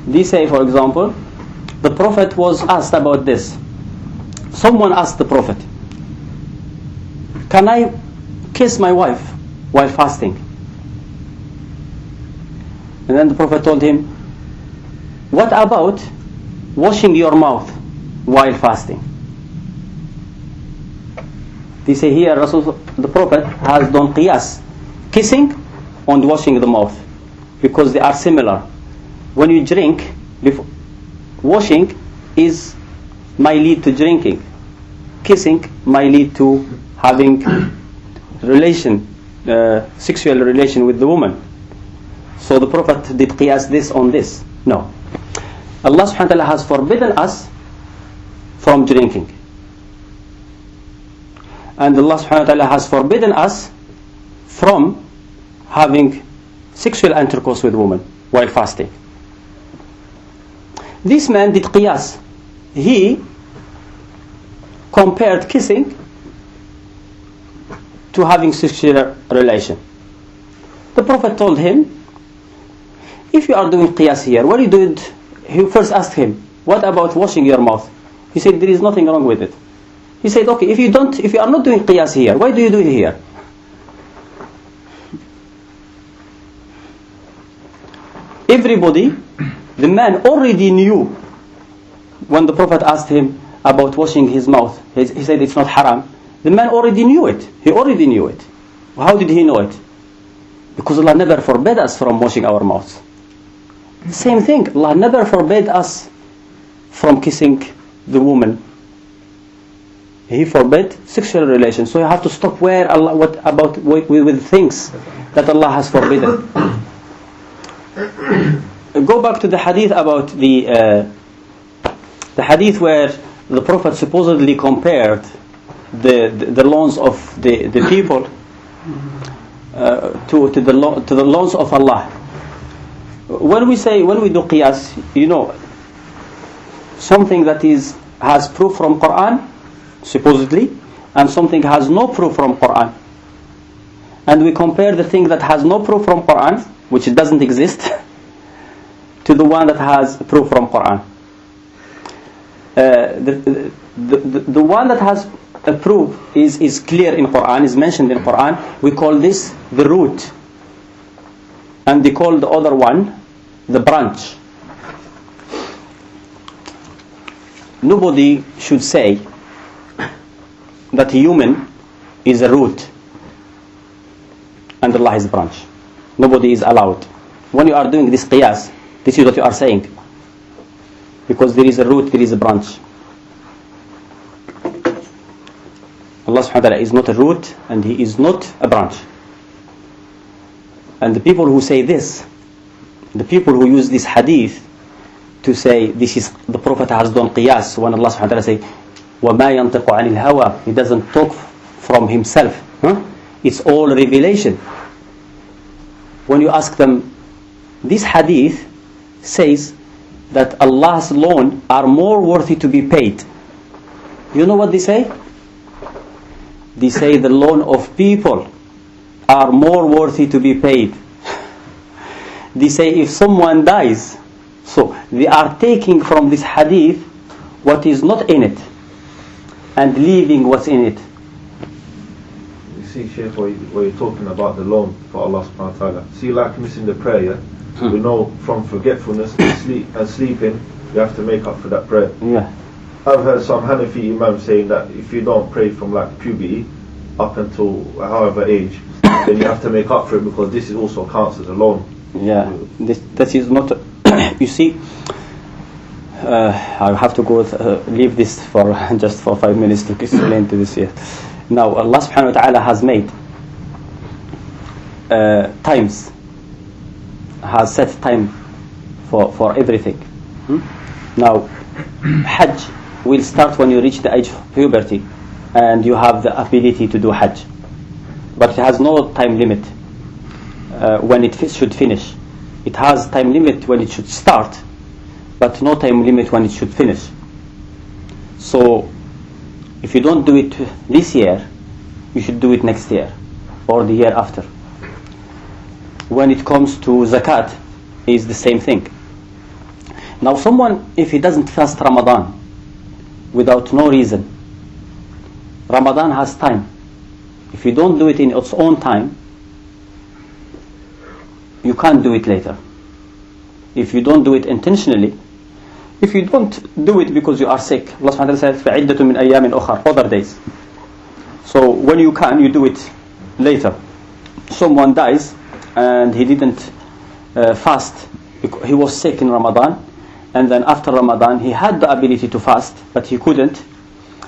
They say, for example, the Prophet was asked about this. someone asked the Prophet, can I kiss my wife while fasting? And then the Prophet told him, what about washing your mouth while fasting? They say here the Prophet has done Qiyas, kissing and washing the mouth, because they are similar. When you drink, washing is might lead to drinking. Kissing might lead to having sexual relation with the woman. So the Prophet did Qiyas this on this. No. Allah subhanahu wa ta'ala has forbidden us from drinking. And Allah subhanahu wa ta'ala has forbidden us from having sexual intercourse with women while fasting. This man did Qiyas. He compared kissing to having sexual relation. The Prophet told him, if you are doing Qiyas here, what are you doing? He first asked him, what about washing your mouth? He said, there is nothing wrong with it. He said, okay, if you are not doing Qiyas here, why do you do it here? Everybody, the man already knew when the Prophet asked him about washing his mouth. He said it's not haram. The man already knew it. He already knew it. How did he know it? Because Allah never forbade us from washing our mouths. Same thing, Allah never forbade us from kissing the woman. He forbade sexual relations. So you have to stop with things that Allah has forbidden. Go back to the hadith about the hadith where the Prophet supposedly compared the loans of the people to the loans of Allah. When we do Qiyas, something that has proof from Quran, supposedly, and something has no proof from Quran, and we compare the thing that has no proof from Quran, which doesn't exist, to the one that has proof from Quran. The one that has a proof is clear in Quran, is mentioned in Quran. We call this the root, and they call the other one the branch. Nobody should say that a human is a root and Allah is a branch. Nobody is allowed. When you are doing this Qiyas, this is what you are saying, because there is a root, there is a branch. Allah subhanahu wa ta'ala is not a root and He is not a branch. And the people who say this, the people who use this hadith to say this is the Prophet has done Qiyas, when Allah subhanahu wa ta'ala say وَمَا يَنْطِقُ عَنِ الْهَوَى, He doesn't talk from Himself. It's all revelation. When you ask them, this hadith says that Allah's loan are more worthy to be paid. You know what they say? They say the loan of people are more worthy to be paid. They say if someone dies, so they are taking from this hadith what is not in it and leaving what's in it. You see, Sheikh, where you're talking about the loan for Allah subhanahu wa ta'ala. See, like missing the prayer, yeah? We know from forgetfulness and sleeping, you have to make up for that prayer. Yeah. I've heard some Hanafi imams saying that if you don't pray from like puberty up until however age, then you have to make up for it, because this is also counts as a loan. Yeah, that is not. You see, I'll have to go leave this for just for 5 minutes to explain to this here. Now, Allah subhanahu wa ta'ala has made times, has set time for everything. Now, Hajj will start when you reach the age of puberty and you have the ability to do Hajj, but it has no time limit when it should finish. It has time limit when it should start, but no time limit when it should finish. So if you don't do it this year, you should do it next year or the year after. When it comes to zakat, is the same thing. Now someone, if he doesn't fast Ramadan without no reason, Ramadan has time. If you don't do it in its own time, you can't do it later. If you don't do it intentionally, if you don't do it because you are sick, Allah subhanahu wa ta'ala says فَعِدَّةٌ مِنْ أَيَّامٍ أُخَرَ, other days. So when you can, you do it later. Someone dies and he didn't fast. He was sick in Ramadan, and then after Ramadan he had the ability to fast, but he couldn't.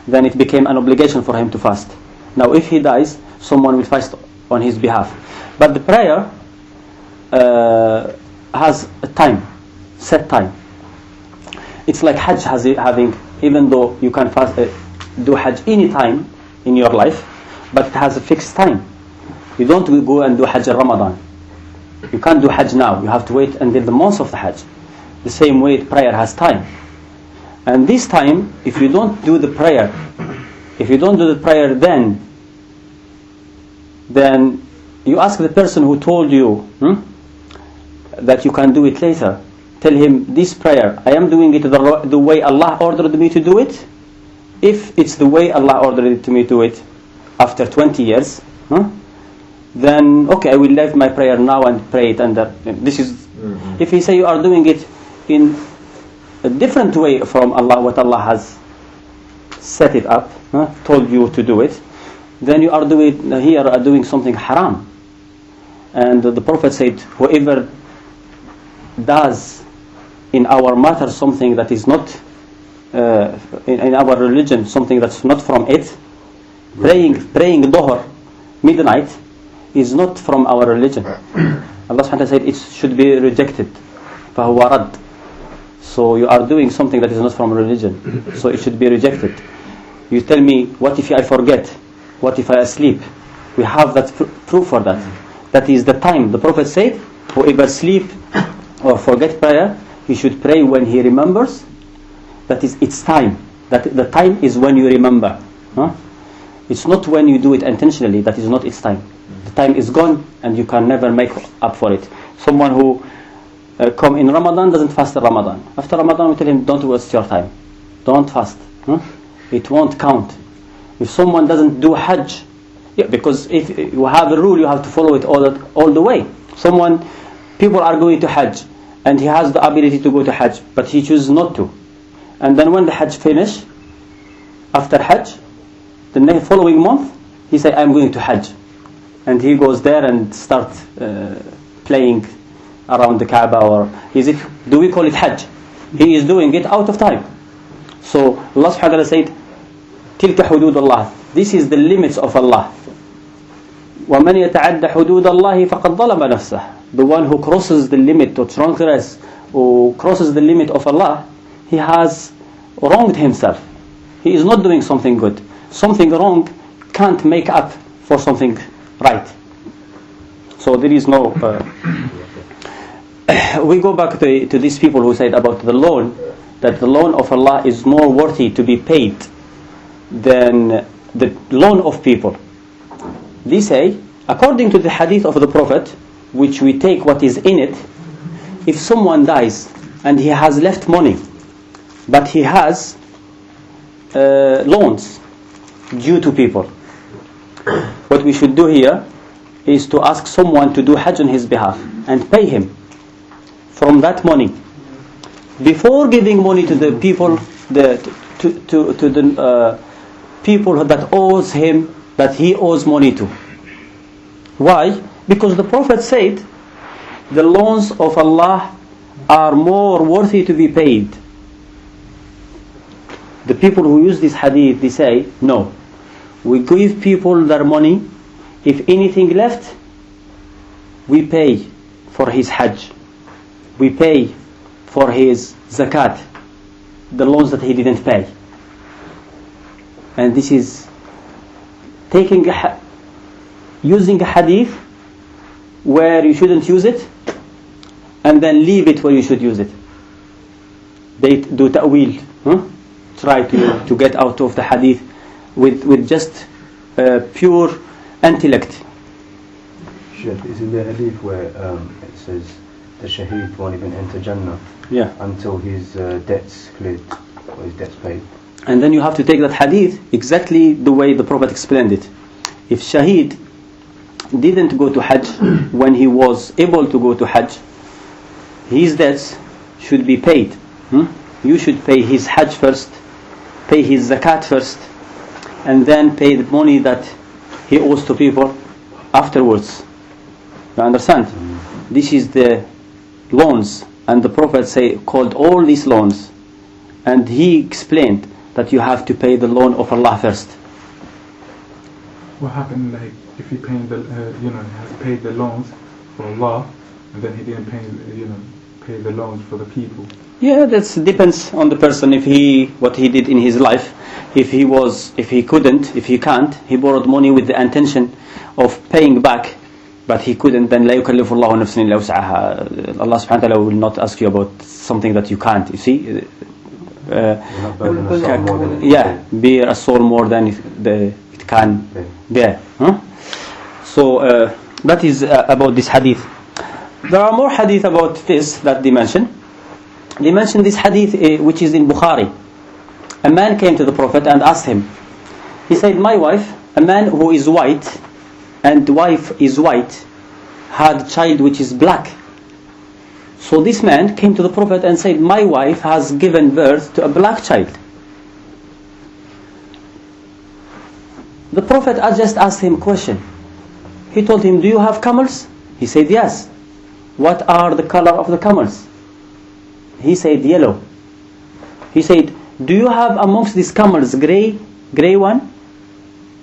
Then it became an obligation for him to fast. Now if he dies, someone will fast on his behalf. But the prayer has a time, set time. It's like Hajj having, even though you can fast, do Hajj any time in your life, but it has a fixed time. You don't go and do Hajj in Ramadan. You can't do Hajj now. You have to wait until the month of the Hajj. The same way prayer has time. And this time, if you don't do the prayer, then you ask the person who told you that you can do it later. Tell him, this prayer, I am doing it the way Allah ordered me to do it. If it's the way Allah ordered me to do it after 20 years, then okay, I will leave my prayer now and pray it under. This is. If he say you are doing it in a different way from Allah, what Allah has set it up, told you to do it, then you are doing something haram. And the Prophet said, whoever does in our matter something that is not in our religion, something that's not from it, praying Dhuhr midnight is not from our religion. Allah subhanahu wa ta'ala said it should be rejected. فَهُوَ رَدْ. So you are doing something that is not from religion, so it should be rejected. You tell me, what if I forget? What if I asleep? We have that proof for that. That is the time. The Prophet said, whoever sleep or forget prayer, he should pray when he remembers. That is its time. That the time is when you remember. It's not when you do it intentionally. That is not its time. The time is gone and you can never make up for it. Someone who come in Ramadan doesn't fast in Ramadan. After Ramadan we tell him, don't waste your time. Don't fast. It won't count. If someone doesn't do Hajj, because if you have a rule, you have to follow it all the way. People are going to Hajj and he has the ability to go to Hajj, but he chooses not to. And then when the Hajj finish, after Hajj, the following month, he say, I'm going to Hajj. And he goes there and starts playing around the Kaaba, or do we call it Hajj? He is doing it out of time. So Allah subhanahu wa ta'ala said, تِلْكَ حُدُودُ اللَّهِ. This is the limits of Allah. وَمَنْ يَتَعَدَّ حُدُودَ اللَّهِ فَقَدْ ظَلَمَ نَفْسَهُ. The one who crosses the limit, or transgress, or crosses the limit of Allah, he has wronged himself. He is not doing something good. Something wrong can't make up for something right. So there is no... we go back to these people who said about the loan, that the loan of Allah is more worthy to be paid than the loan of people. They say, according to the hadith of the Prophet, which we take what is in it, if someone dies and he has left money, but he has loans due to people, what we should do here is to ask someone to do Hajj on his behalf and pay him from that money before giving money to the people, the people that owes him, that he owes money to. Why? Because the Prophet said the loans of Allah are more worthy to be paid. The people who use this hadith, they say, no, we give people their money, if anything left, we pay for his Hajj, we pay for his zakat, the loans that he didn't pay. And this is using a hadith where you shouldn't use it, and then leave it where you should use it. They do ta'wil, try to get out of the hadith with just pure intellect. Sheikh, isn't there a hadith where it says the shaheed won't even enter Jannah until his debts cleared or his debts paid? And then you have to take that hadith exactly the way the Prophet explained it. If Shaheed didn't go to Hajj when he was able to go to Hajj, his debts should be paid. You should pay his Hajj first, pay his zakat first, and then pay the money that he owes to people afterwards. You understand? This is the loans, and the Prophet called all these loans, and he explained that you have to pay the loan of Allah first. What happened, like, if he paid the, he has paid the loans for Allah, and then he didn't pay the loans for the people? Yeah, that depends on the person. What he did in his life. If he can't, he borrowed money with the intention of paying back, but he couldn't, then لا يكلف الله نفسا إلا وسعها. Allah subhanahu wa ta'ala will not ask you about something that you can't. You see, bear a soul more than it can bear. So that is about this hadith. There are more hadith about this that they mention. They mention this hadith which is in Bukhari. A man came to the Prophet and asked him. He said, my wife, a man who is white and wife is white, had a child which is black. So this man came to the Prophet and said, my wife has given birth to a black child. The Prophet just asked him a question. He told him, do you have camels? He said, yes. What are the color of the camels? He said, yellow. He said, do you have amongst these camels gray one?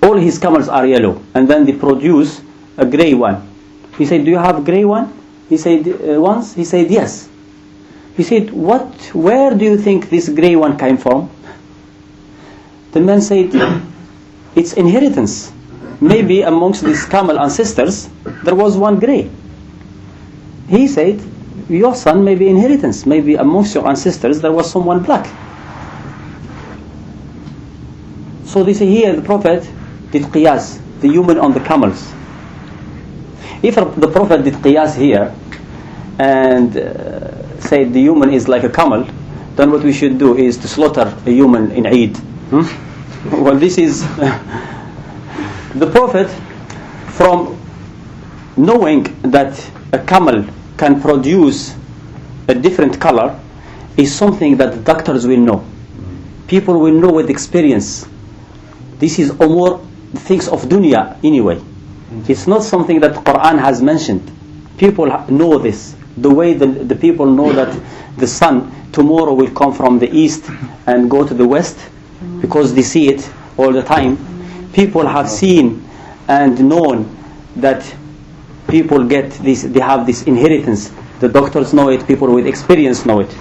All his camels are yellow, and then they produce a gray one. He said, do you have gray one? He said, once. He said, yes. He said, where do you think this gray one came from? The man said, it's inheritance. Maybe amongst these camel ancestors there was one gray. He said, your son may be inheritance. Maybe amongst your ancestors there was someone black. So they say here the Prophet did Qiyas, the human on the camels. If the Prophet did Qiyas here and said the human is like a camel, then what we should do is to slaughter a human in Eid. Well, this is the Prophet, from knowing that a camel can produce a different color, is something that the doctors will know. People will know with experience. This is more things of dunya anyway. It's not something that Quran has mentioned. People know this. The way the people know that the sun tomorrow will come from the east and go to the west, because they see it all the time. People have seen and known that people get this, they have this inheritance. The doctors know it, people with experience know it.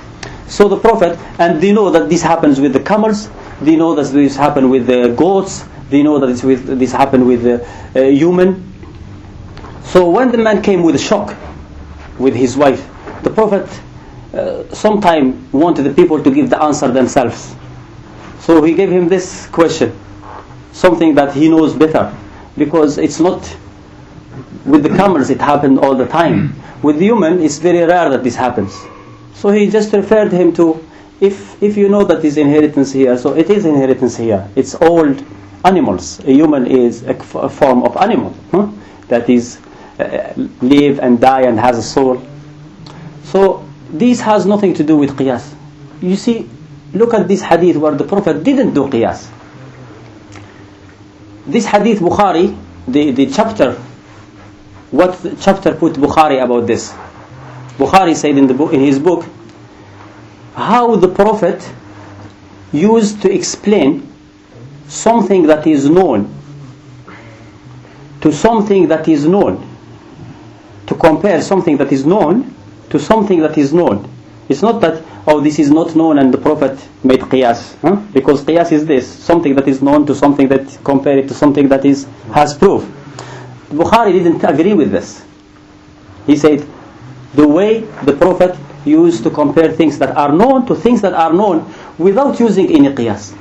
So the Prophet, and they know that this happens with the camels, they know that this happens with the goats, they know that this happened with the human. So when the man came with a shock with his wife, the Prophet sometime wanted the people to give the answer themselves. So he gave him this question, something that he knows better, because it's not with the camels it happened all the time. With the human it's very rare that this happens. So he just referred him to, if you know that is inheritance here, so it is inheritance here. It's all animals. A human is a form of animal, that is live and die and has a soul. So this has nothing to do with Qiyas. You see, look at this hadith where the Prophet didn't do Qiyas. This hadith, Bukhari, the chapter, what chapter put Bukhari about this? Bukhari said in his book, how the Prophet used to explain something that is known to something that is known, to compare something that is known to something that is known. It's not that, this is not known and the Prophet made Qiyas, because Qiyas is this, something that is known to something that, compare it to something that has proof. Bukhari didn't agree with this. He said the way the Prophet used to compare things that are known to things that are known without using any Qiyas.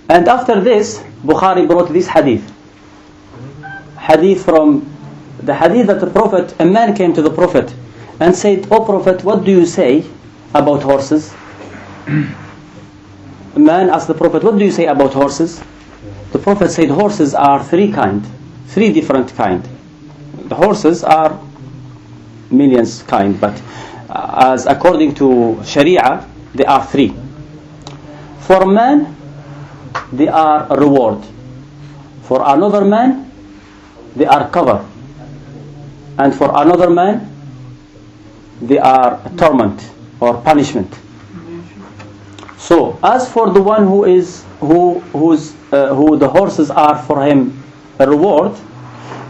And after this, Bukhari brought this hadith from the hadith that the Prophet, a man came to the Prophet and said, "O Prophet, what do you say about horses?" A man asked the Prophet, "What do you say about horses?" The Prophet said, "Horses are three different kind. The horses are millions kind, but as according to Sharia, they are three. For a man, they are a reward. For another man, they are cover. And for another man, they are torment or punishment. So, as for the one who the horses are for him a reward,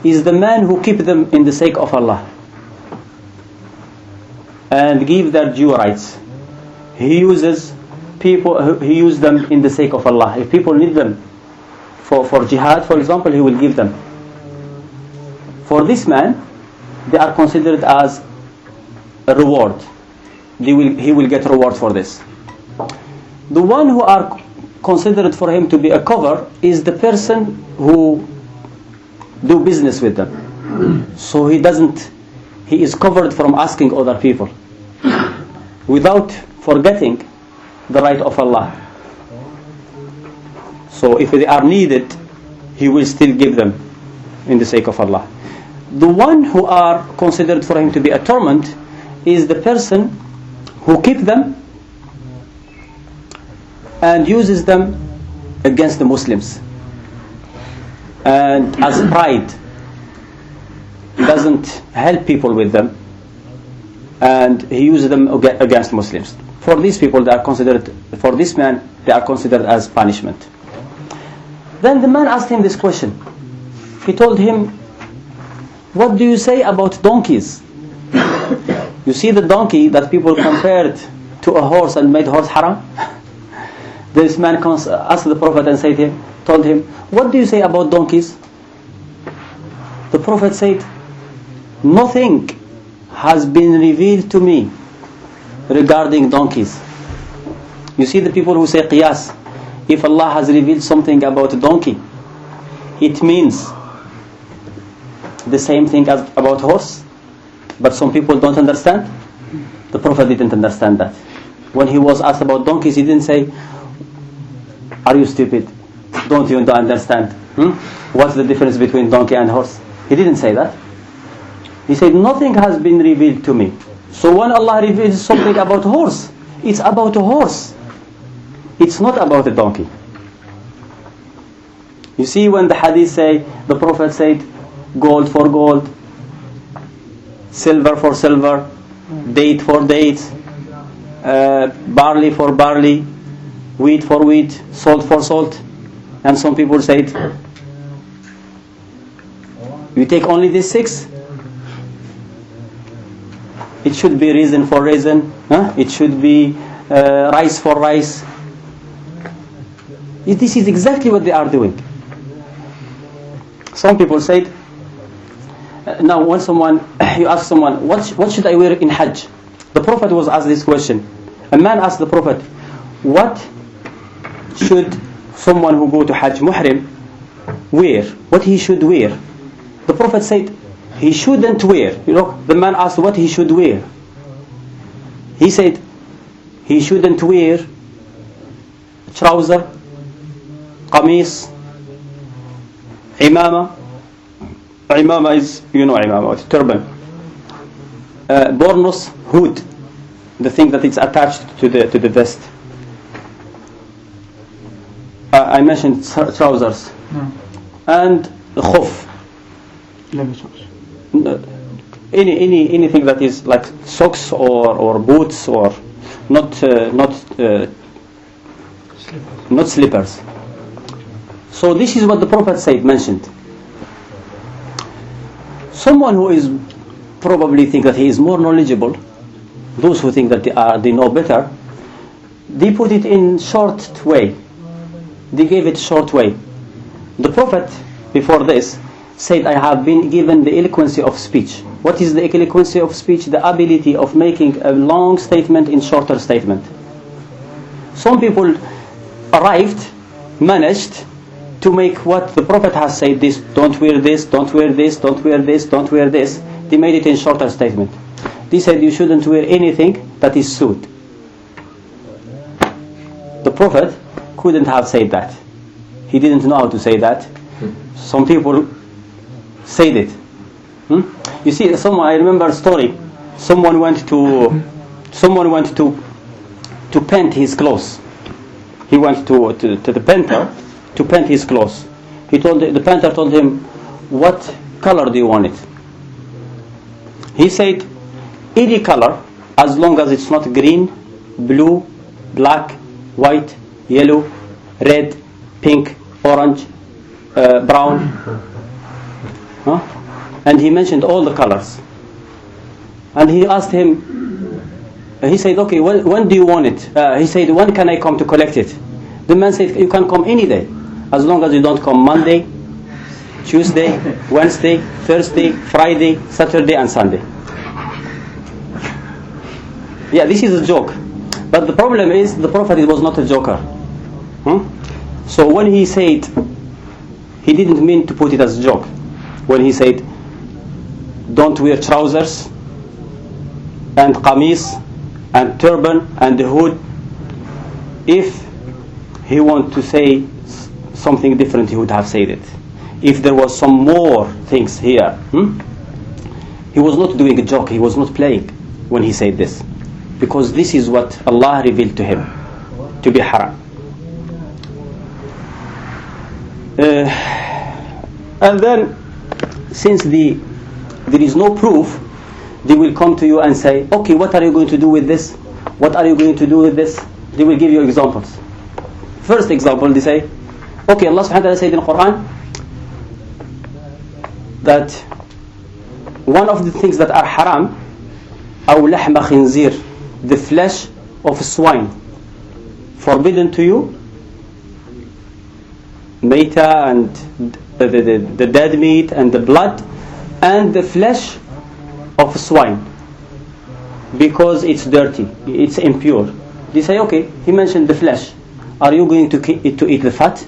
is the man who keep them in the sake of Allah and give their due rights. He uses them in the sake of Allah. If people need them for jihad, for example, he will give them. For this man, they are considered as a reward. He will get reward for this. The one who are considered for him to be a cover is the person who do business with them. So he is covered from asking other people without forgetting the right of Allah. So if they are needed, he will still give them in the sake of Allah. The one who are considered for him to be a torment is the person who keep them and uses them against the Muslims, and as pride, doesn't help people with them, and he uses them against Muslims. For these people, for this man, they are considered as punishment. Then the man asked him this question. He told him, "What do you say about donkeys? You see the donkey that people compared to a horse and made horse haram?" This man asked the Prophet and told him, "What do you say about donkeys?" The Prophet said, "Nothing has been revealed to me regarding donkeys." You see the people who say Qiyas, if Allah has revealed something about a donkey, it means the same thing as about horse, but some people don't understand. The Prophet didn't understand that. When he was asked about donkeys, he didn't say, "Are you stupid? Don't you understand? What's the difference between donkey and horse?" He didn't say that. He said, "Nothing has been revealed to me." So when Allah reveals something about horse, it's about a horse. It's not about a donkey. You see, when the hadith say, the Prophet said, gold for gold, silver for silver, date for date, barley for barley, wheat for wheat, salt for salt, and some people said, "You take only these six? It should be raisin for raisin, it should be rice for rice." This is exactly what they are doing. Some people said, now when you ask someone, what should I wear in Hajj? The Prophet was asked this question. A man asked the Prophet, what should someone who go to Hajj Muhrim wear? What he should wear? The Prophet said, he shouldn't wear. The man asked what he should wear. He said, he shouldn't wear trouser, qamis, imama. Imama is, imama, it's turban. Bornos, hood, the thing that is attached to the vest. I mentioned trousers. No. And khuf. Anything that is like socks or boots or not slippers. So this is what the Prophet mentioned. Someone who is probably think that he is more knowledgeable, those who think that they know better, they put it in short way. They gave it short way. The Prophet before this said, "I have been given the eloquency of speech." What is the eloquency of speech? The ability of making a long statement in shorter statement. Some people managed to make what the Prophet has said, this, don't wear this, don't wear this, don't wear this, don't wear this. They made it in shorter statement. They said you shouldn't wear anything that is suit. The Prophet couldn't have said that. He didn't know how to say that. Some people said it. You see, I remember a story. Someone went to paint his clothes. He went to the painter to paint his clothes. The painter told him, "What color do you want it?" He said, "Any color, as long as it's not green, blue, black, white, yellow, red, pink, orange, brown." And he mentioned all the colors. And he asked him, he said, "Okay, when do you want it?" He said, "When can I come to collect it?" The man said, "You can come any day, as long as you don't come Monday, Tuesday, Wednesday, Thursday, Friday, Saturday and Sunday." Yeah, this is a joke. But the problem is, the Prophet was not a joker. So when he said, he didn't mean to put it as a joke. When he said, "Don't wear trousers and qamis and turban and the hood," if he wanted to say something different, he would have said it. If there was some more things here, he was not doing a joke, he was not playing when he said this, because this is what Allah revealed to him to be haram. And then, since there is no proof, they will come to you and say, "Okay, what are you going to do with this? What are you going to do with this?" They will give you examples. First example, they say, "Okay, Allah subhanahu wa ta'ala said in the Quran that one of the things that are haram, أو لحم خنزير, the flesh of swine, forbidden to you, meta and the dead meat and the blood and the flesh of swine, because it's dirty, it's impure." They say, "Okay, he mentioned the flesh. Are you going to eat the fat?"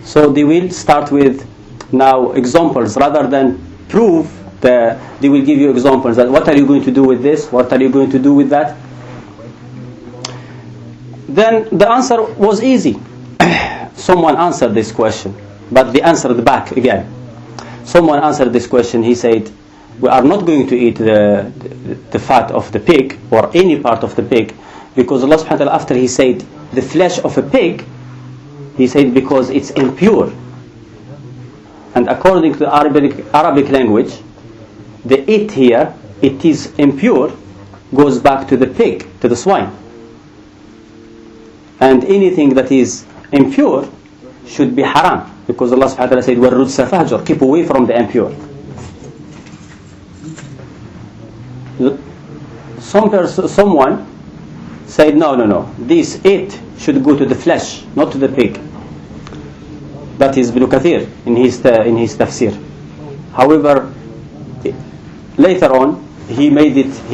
So they will start with now examples rather than prove. They will give you examples that what are you going to do with this? What are you going to do with that? Then the answer was easy. Someone answered this question, but they answered back again. Someone answered this question. He said, "We are not going to eat the fat of the pig or any part of the pig, because Allah subhanahu wa ta'ala, after he said the flesh of a pig, he said because it's impure. And according to the Arabic language, the it here, it is impure, goes back to the pig, to the swine. And anything that is impure should be haram, because Allah subhanahu wa ta'ala said, وَالرُّجْسَ فَهْجُرْ, keep away from the impure." Someone said, no, this it should go to the flesh, not to the pig. That is Ibn Kathir in his tafsir. However, later on he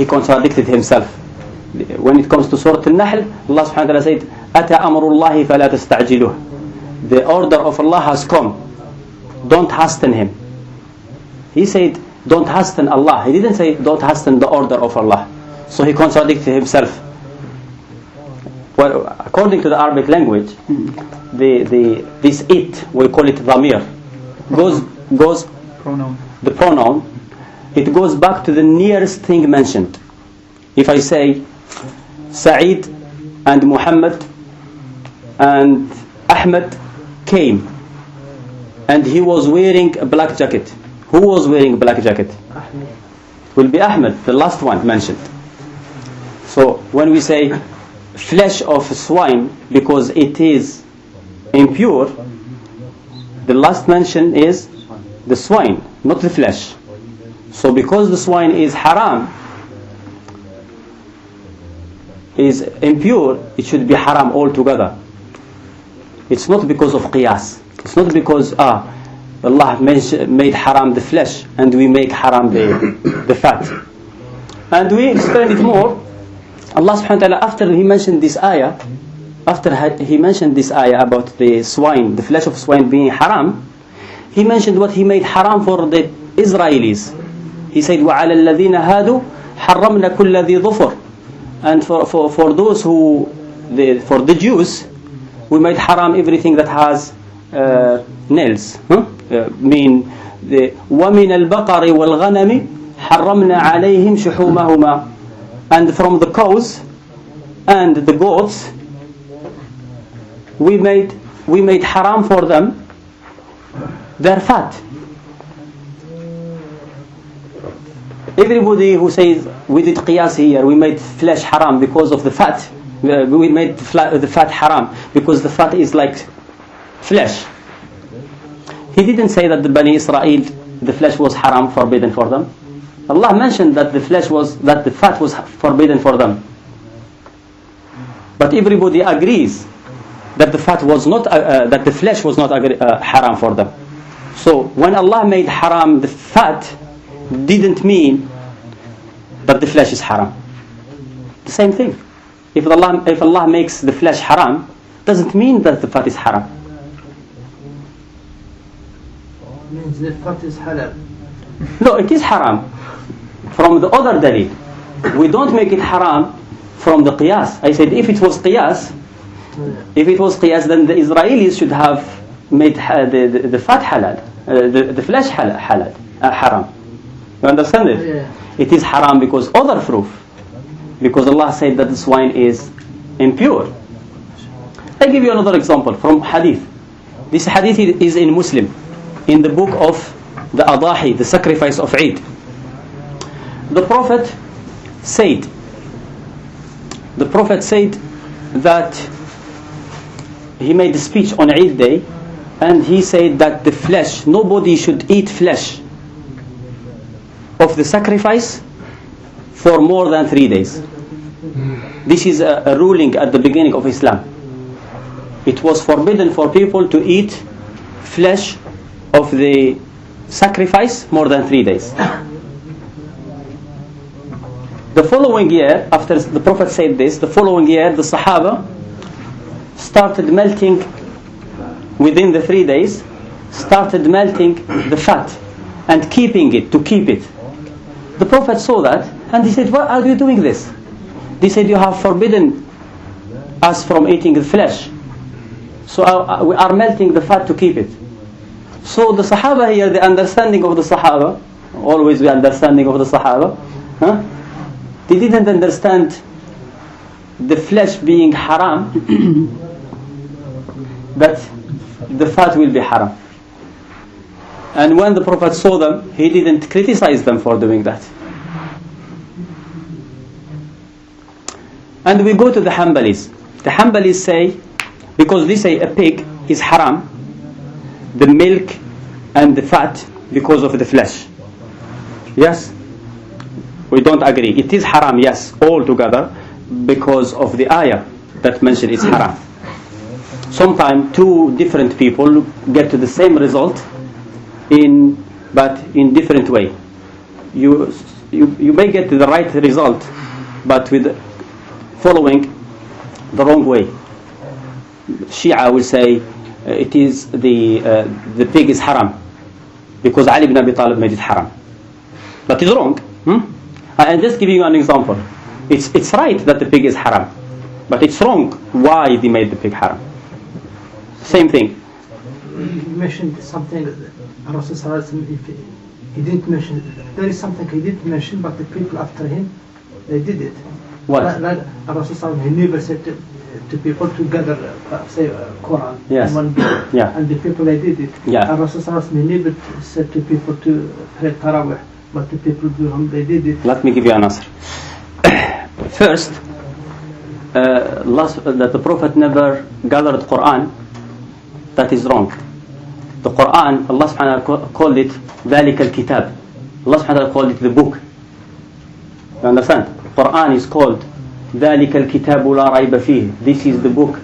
contradicted himself. When it comes to Surah Al-Nahl, Allah subhanahu wa ta'ala said, "Ata amrullahi fala tasta'jiluh." The order of Allah has come, don't hasten him. He said, "Don't hasten Allah." He didn't say, "Don't hasten the order of Allah." So he contradicted himself. Well, according to the Arabic language, this it, we call it dhamir, goes Pronoun. the pronoun, it goes back to the nearest thing mentioned. If I say Sa'id and Muhammad and Ahmed came, and he was wearing a black jacket, who was wearing a black jacket? Will be Ahmed, the last one mentioned. So when we say flesh of swine, because it is impure, the last mention is the swine, not the flesh. So because the swine is haram, is impure, it should be haram altogether. It's not because of Qiyas. It's not because Allah made haram the flesh and we make haram the fat. And we explain it more. Allah subhanahu wa ta'ala, after he mentioned this ayah about the swine, the flesh of swine being haram, he mentioned what he made haram for the Israelis. He said, وَعَلَى الَّذِينَ هَادُوا حَرَّمْنَا كُلَّ ذِي ظُفُرٍ. And for those who, for the Jews, we made haram everything that has nails. Mean the وَمِنَ الْبَقَرِ وَالْغَنَمِ حَرَّمْنَا عَلَيْهِمْ شُحُومَهُمَا. And from the cows and the goats, we made haram for them their fat. Everybody who says we did qiyas here, we made flesh haram because of the fat, we made the fat haram because the fat is like flesh. He didn't say that the Bani Israel, the flesh was haram, forbidden for them. Allah mentioned that the fat was forbidden for them. But everybody agrees that the fat was not, that the flesh was not haram for them. So when Allah made haram the fat, didn't mean that the flesh is haram. The same thing. If Allah makes the flesh haram, doesn't mean that the fat is haram. Means the fat is halal. No, it is haram from the other dalil. We don't make it haram from the qiyas. I said if it was qiyas, then the Israelis should have made the fat halal, the flesh haram. You understand it? Yeah. It is haram because other proof. Because Allah said that the swine is impure. I give you another example from hadith. This hadith is in Muslim, in the book of the Adahi, the sacrifice of Eid. The Prophet said that he made a speech on Eid day, and he said that the flesh, nobody should eat flesh of the sacrifice for more than 3 days. This is a ruling at the beginning of Islam. It was forbidden for people to eat flesh of the sacrifice more than 3 days. The following year, after the Prophet said this, the following year the Sahaba started melting within the 3 days, started melting the fat and keeping it, to keep it. The Prophet saw that and he said, why are you doing this? They said, you have forbidden us from eating the flesh, so we are melting the fat to keep it. So the Sahaba here, the understanding of the Sahaba, always the understanding of the Sahaba, they didn't understand the flesh being haram, that the fat will be haram. And when the Prophet saw them, he didn't criticize them for doing that. And we go to the Hanbalis. The Hanbalis say, because they say a pig is haram, the milk and the fat, because of the flesh. Yes? We don't agree. It is haram, yes, all together, because of the ayah that mentioned it's haram. Sometimes two different people get to the same result, but in different way. You may get to the right result, but with following the wrong way. Shia will say it is the pig is haram because Ali ibn Abi Talib made it haram. That is wrong. I'm just giving you an example. It's right that the pig is haram, but it's wrong why they made the pig haram. Same thing. You mentioned something that Rasul he didn't mention. There is something he didn't mention, but the people after him, they did it. What? Rasul he never said to people to gather, say, Quran. Yes. In one book. Yeah. And the people, they did it. Yeah. And Rasul he never said to people to pray Tarawih, but the people they did it. Let me give you an answer. First, that the Prophet never gathered Quran, that is wrong. The Quran, Allah subhanahu wa ta'ala called it ذَلِكَ الْكِتَابِ. Allah subhanahu wa ta'ala called it the book. You understand? Quran is called ذَلِكَ الْكِتَابُ لَا رَيْبَ فِيهِ. This is the book.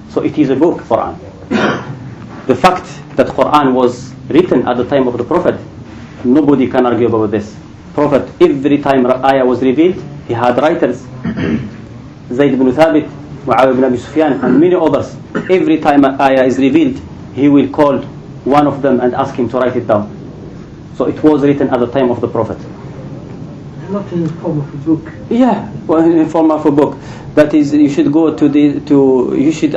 So it is a book, Quran. The fact that Quran was written at the time of the Prophet, nobody can argue about this. Prophet, every time ayah was revealed, he had writers. Zayd ibn Thabit, Muawiyah ibn Abi Sufyan, and many others. Every time ayah is revealed, he will call one of them and ask him to write it down. So it was written at the time of the Prophet. Not in the form of a book. Yeah, well, in form of a book. That is, you should go you should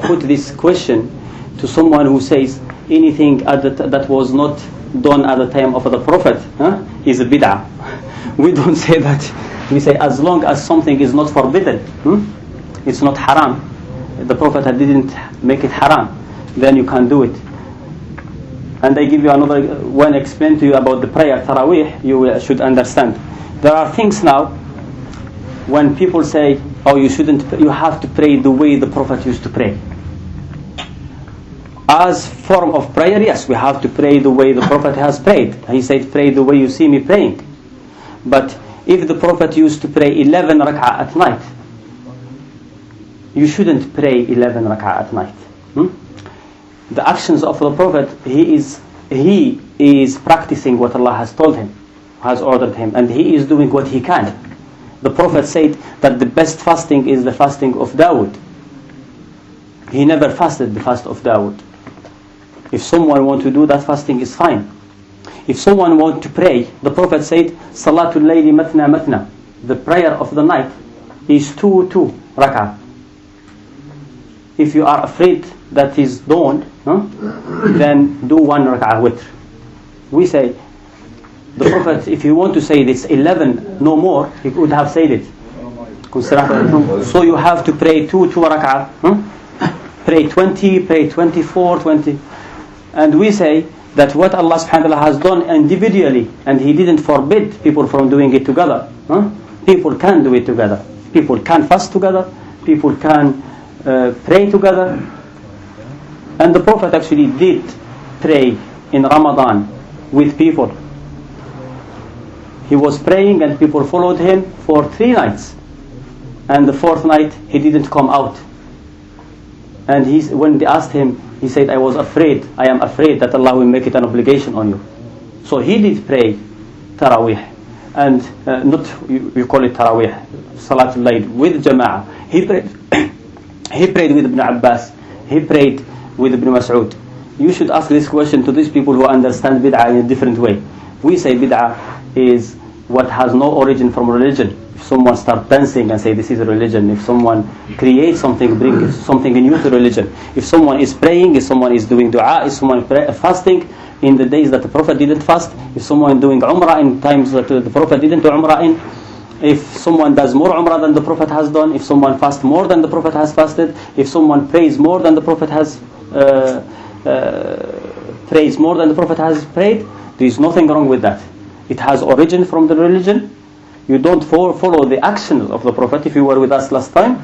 put this question to someone who says anything that was not done at the time of the Prophet is a bid'ah. We don't say that. We say as long as something is not forbidden, it's not haram, the Prophet didn't make it haram, then you can do it. And I give you another one, explain to you about the prayer Taraweeh, you should understand. There are things now, when people say, oh, you have to pray the way the Prophet used to pray. As form of prayer, yes, we have to pray the way the Prophet has prayed. He said, pray the way you see me praying. But if the Prophet used to pray 11 rak'ah at night, you shouldn't pray 11 rak'ah at night. The actions of the Prophet, he is practicing what Allah has told him, has ordered him, and he is doing what he can. The Prophet said that the best fasting is the fasting of Dawood. He never fasted the fast of Dawood. If someone wants to do that, fasting is fine. If someone wants to pray, the Prophet said, Salatul Layli Matna Matna. The prayer of the night is 2 rak'ah. If you are afraid that is dawn, then do 1 rak'ah witr. We say, the Prophet, if you want to say this 11, no more, he would have said it. So you have to pray 2 rak'ah. Pray 20, pray 24, 20. And we say that what Allah subhanahu wa ta'ala has done individually, and He didn't forbid people from doing it together. People can do it together. People can fast together. People can pray together. And the Prophet actually did pray in Ramadan with people. He was praying and people followed him for 3 nights. And the 4th night he didn't come out. And when they asked him, he said, I am afraid that Allah will make it an obligation on you. So he did pray Taraweeh. And you call it Taraweeh, Salatul Layl, with Jama'ah. He prayed with Ibn Abbas. He prayed with Ibn Mas'ud. You should ask this question to these people who understand bid'ah in a different way. We say bid'ah is what has no origin from religion. If someone starts dancing and say this is a religion, if someone creates something, brings something new to religion, if someone is praying, if someone is doing dua, if someone is fasting in the days that the Prophet didn't fast, if someone is doing umrah in times that the Prophet didn't do umrah in, if someone does more umrah than the Prophet has done, if someone fasts more than the Prophet has fasted, if someone prays more than the Prophet has prayed, there is nothing wrong with that. It has origin from the religion. You don't follow the actions of the Prophet. If you were with us last time,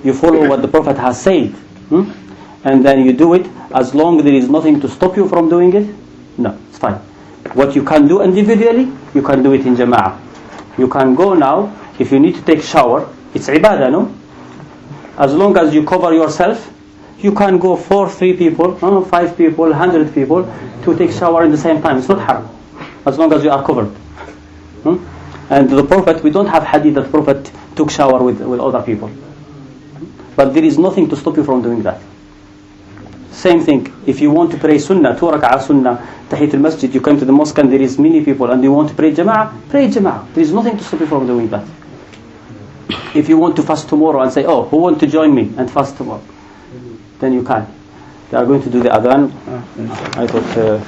you follow what the Prophet has said, and then you do it. As long as there is nothing to stop you from doing it, no, it's fine. What you can do individually, you can do it in Jama'ah. You can go now, if you need to take shower, it's ibadah, no? As long as you cover yourself, you can go 3 people, 5 people, 100 people to take shower at the same time. It's not haram, as long as you are covered. And the Prophet, we don't have hadith that the Prophet took shower with other people. But there is nothing to stop you from doing that. Same thing, if you want to pray sunnah, 2 rak'ah sunnah, tahiyat al-masjid, you come to the mosque and there is many people and you want to pray jama'ah, pray jama'ah. There is nothing to stop you from doing that. If you want to fast tomorrow and say, oh, who want to join me and fast tomorrow? Then you can. They are going to do the adhan. I thought...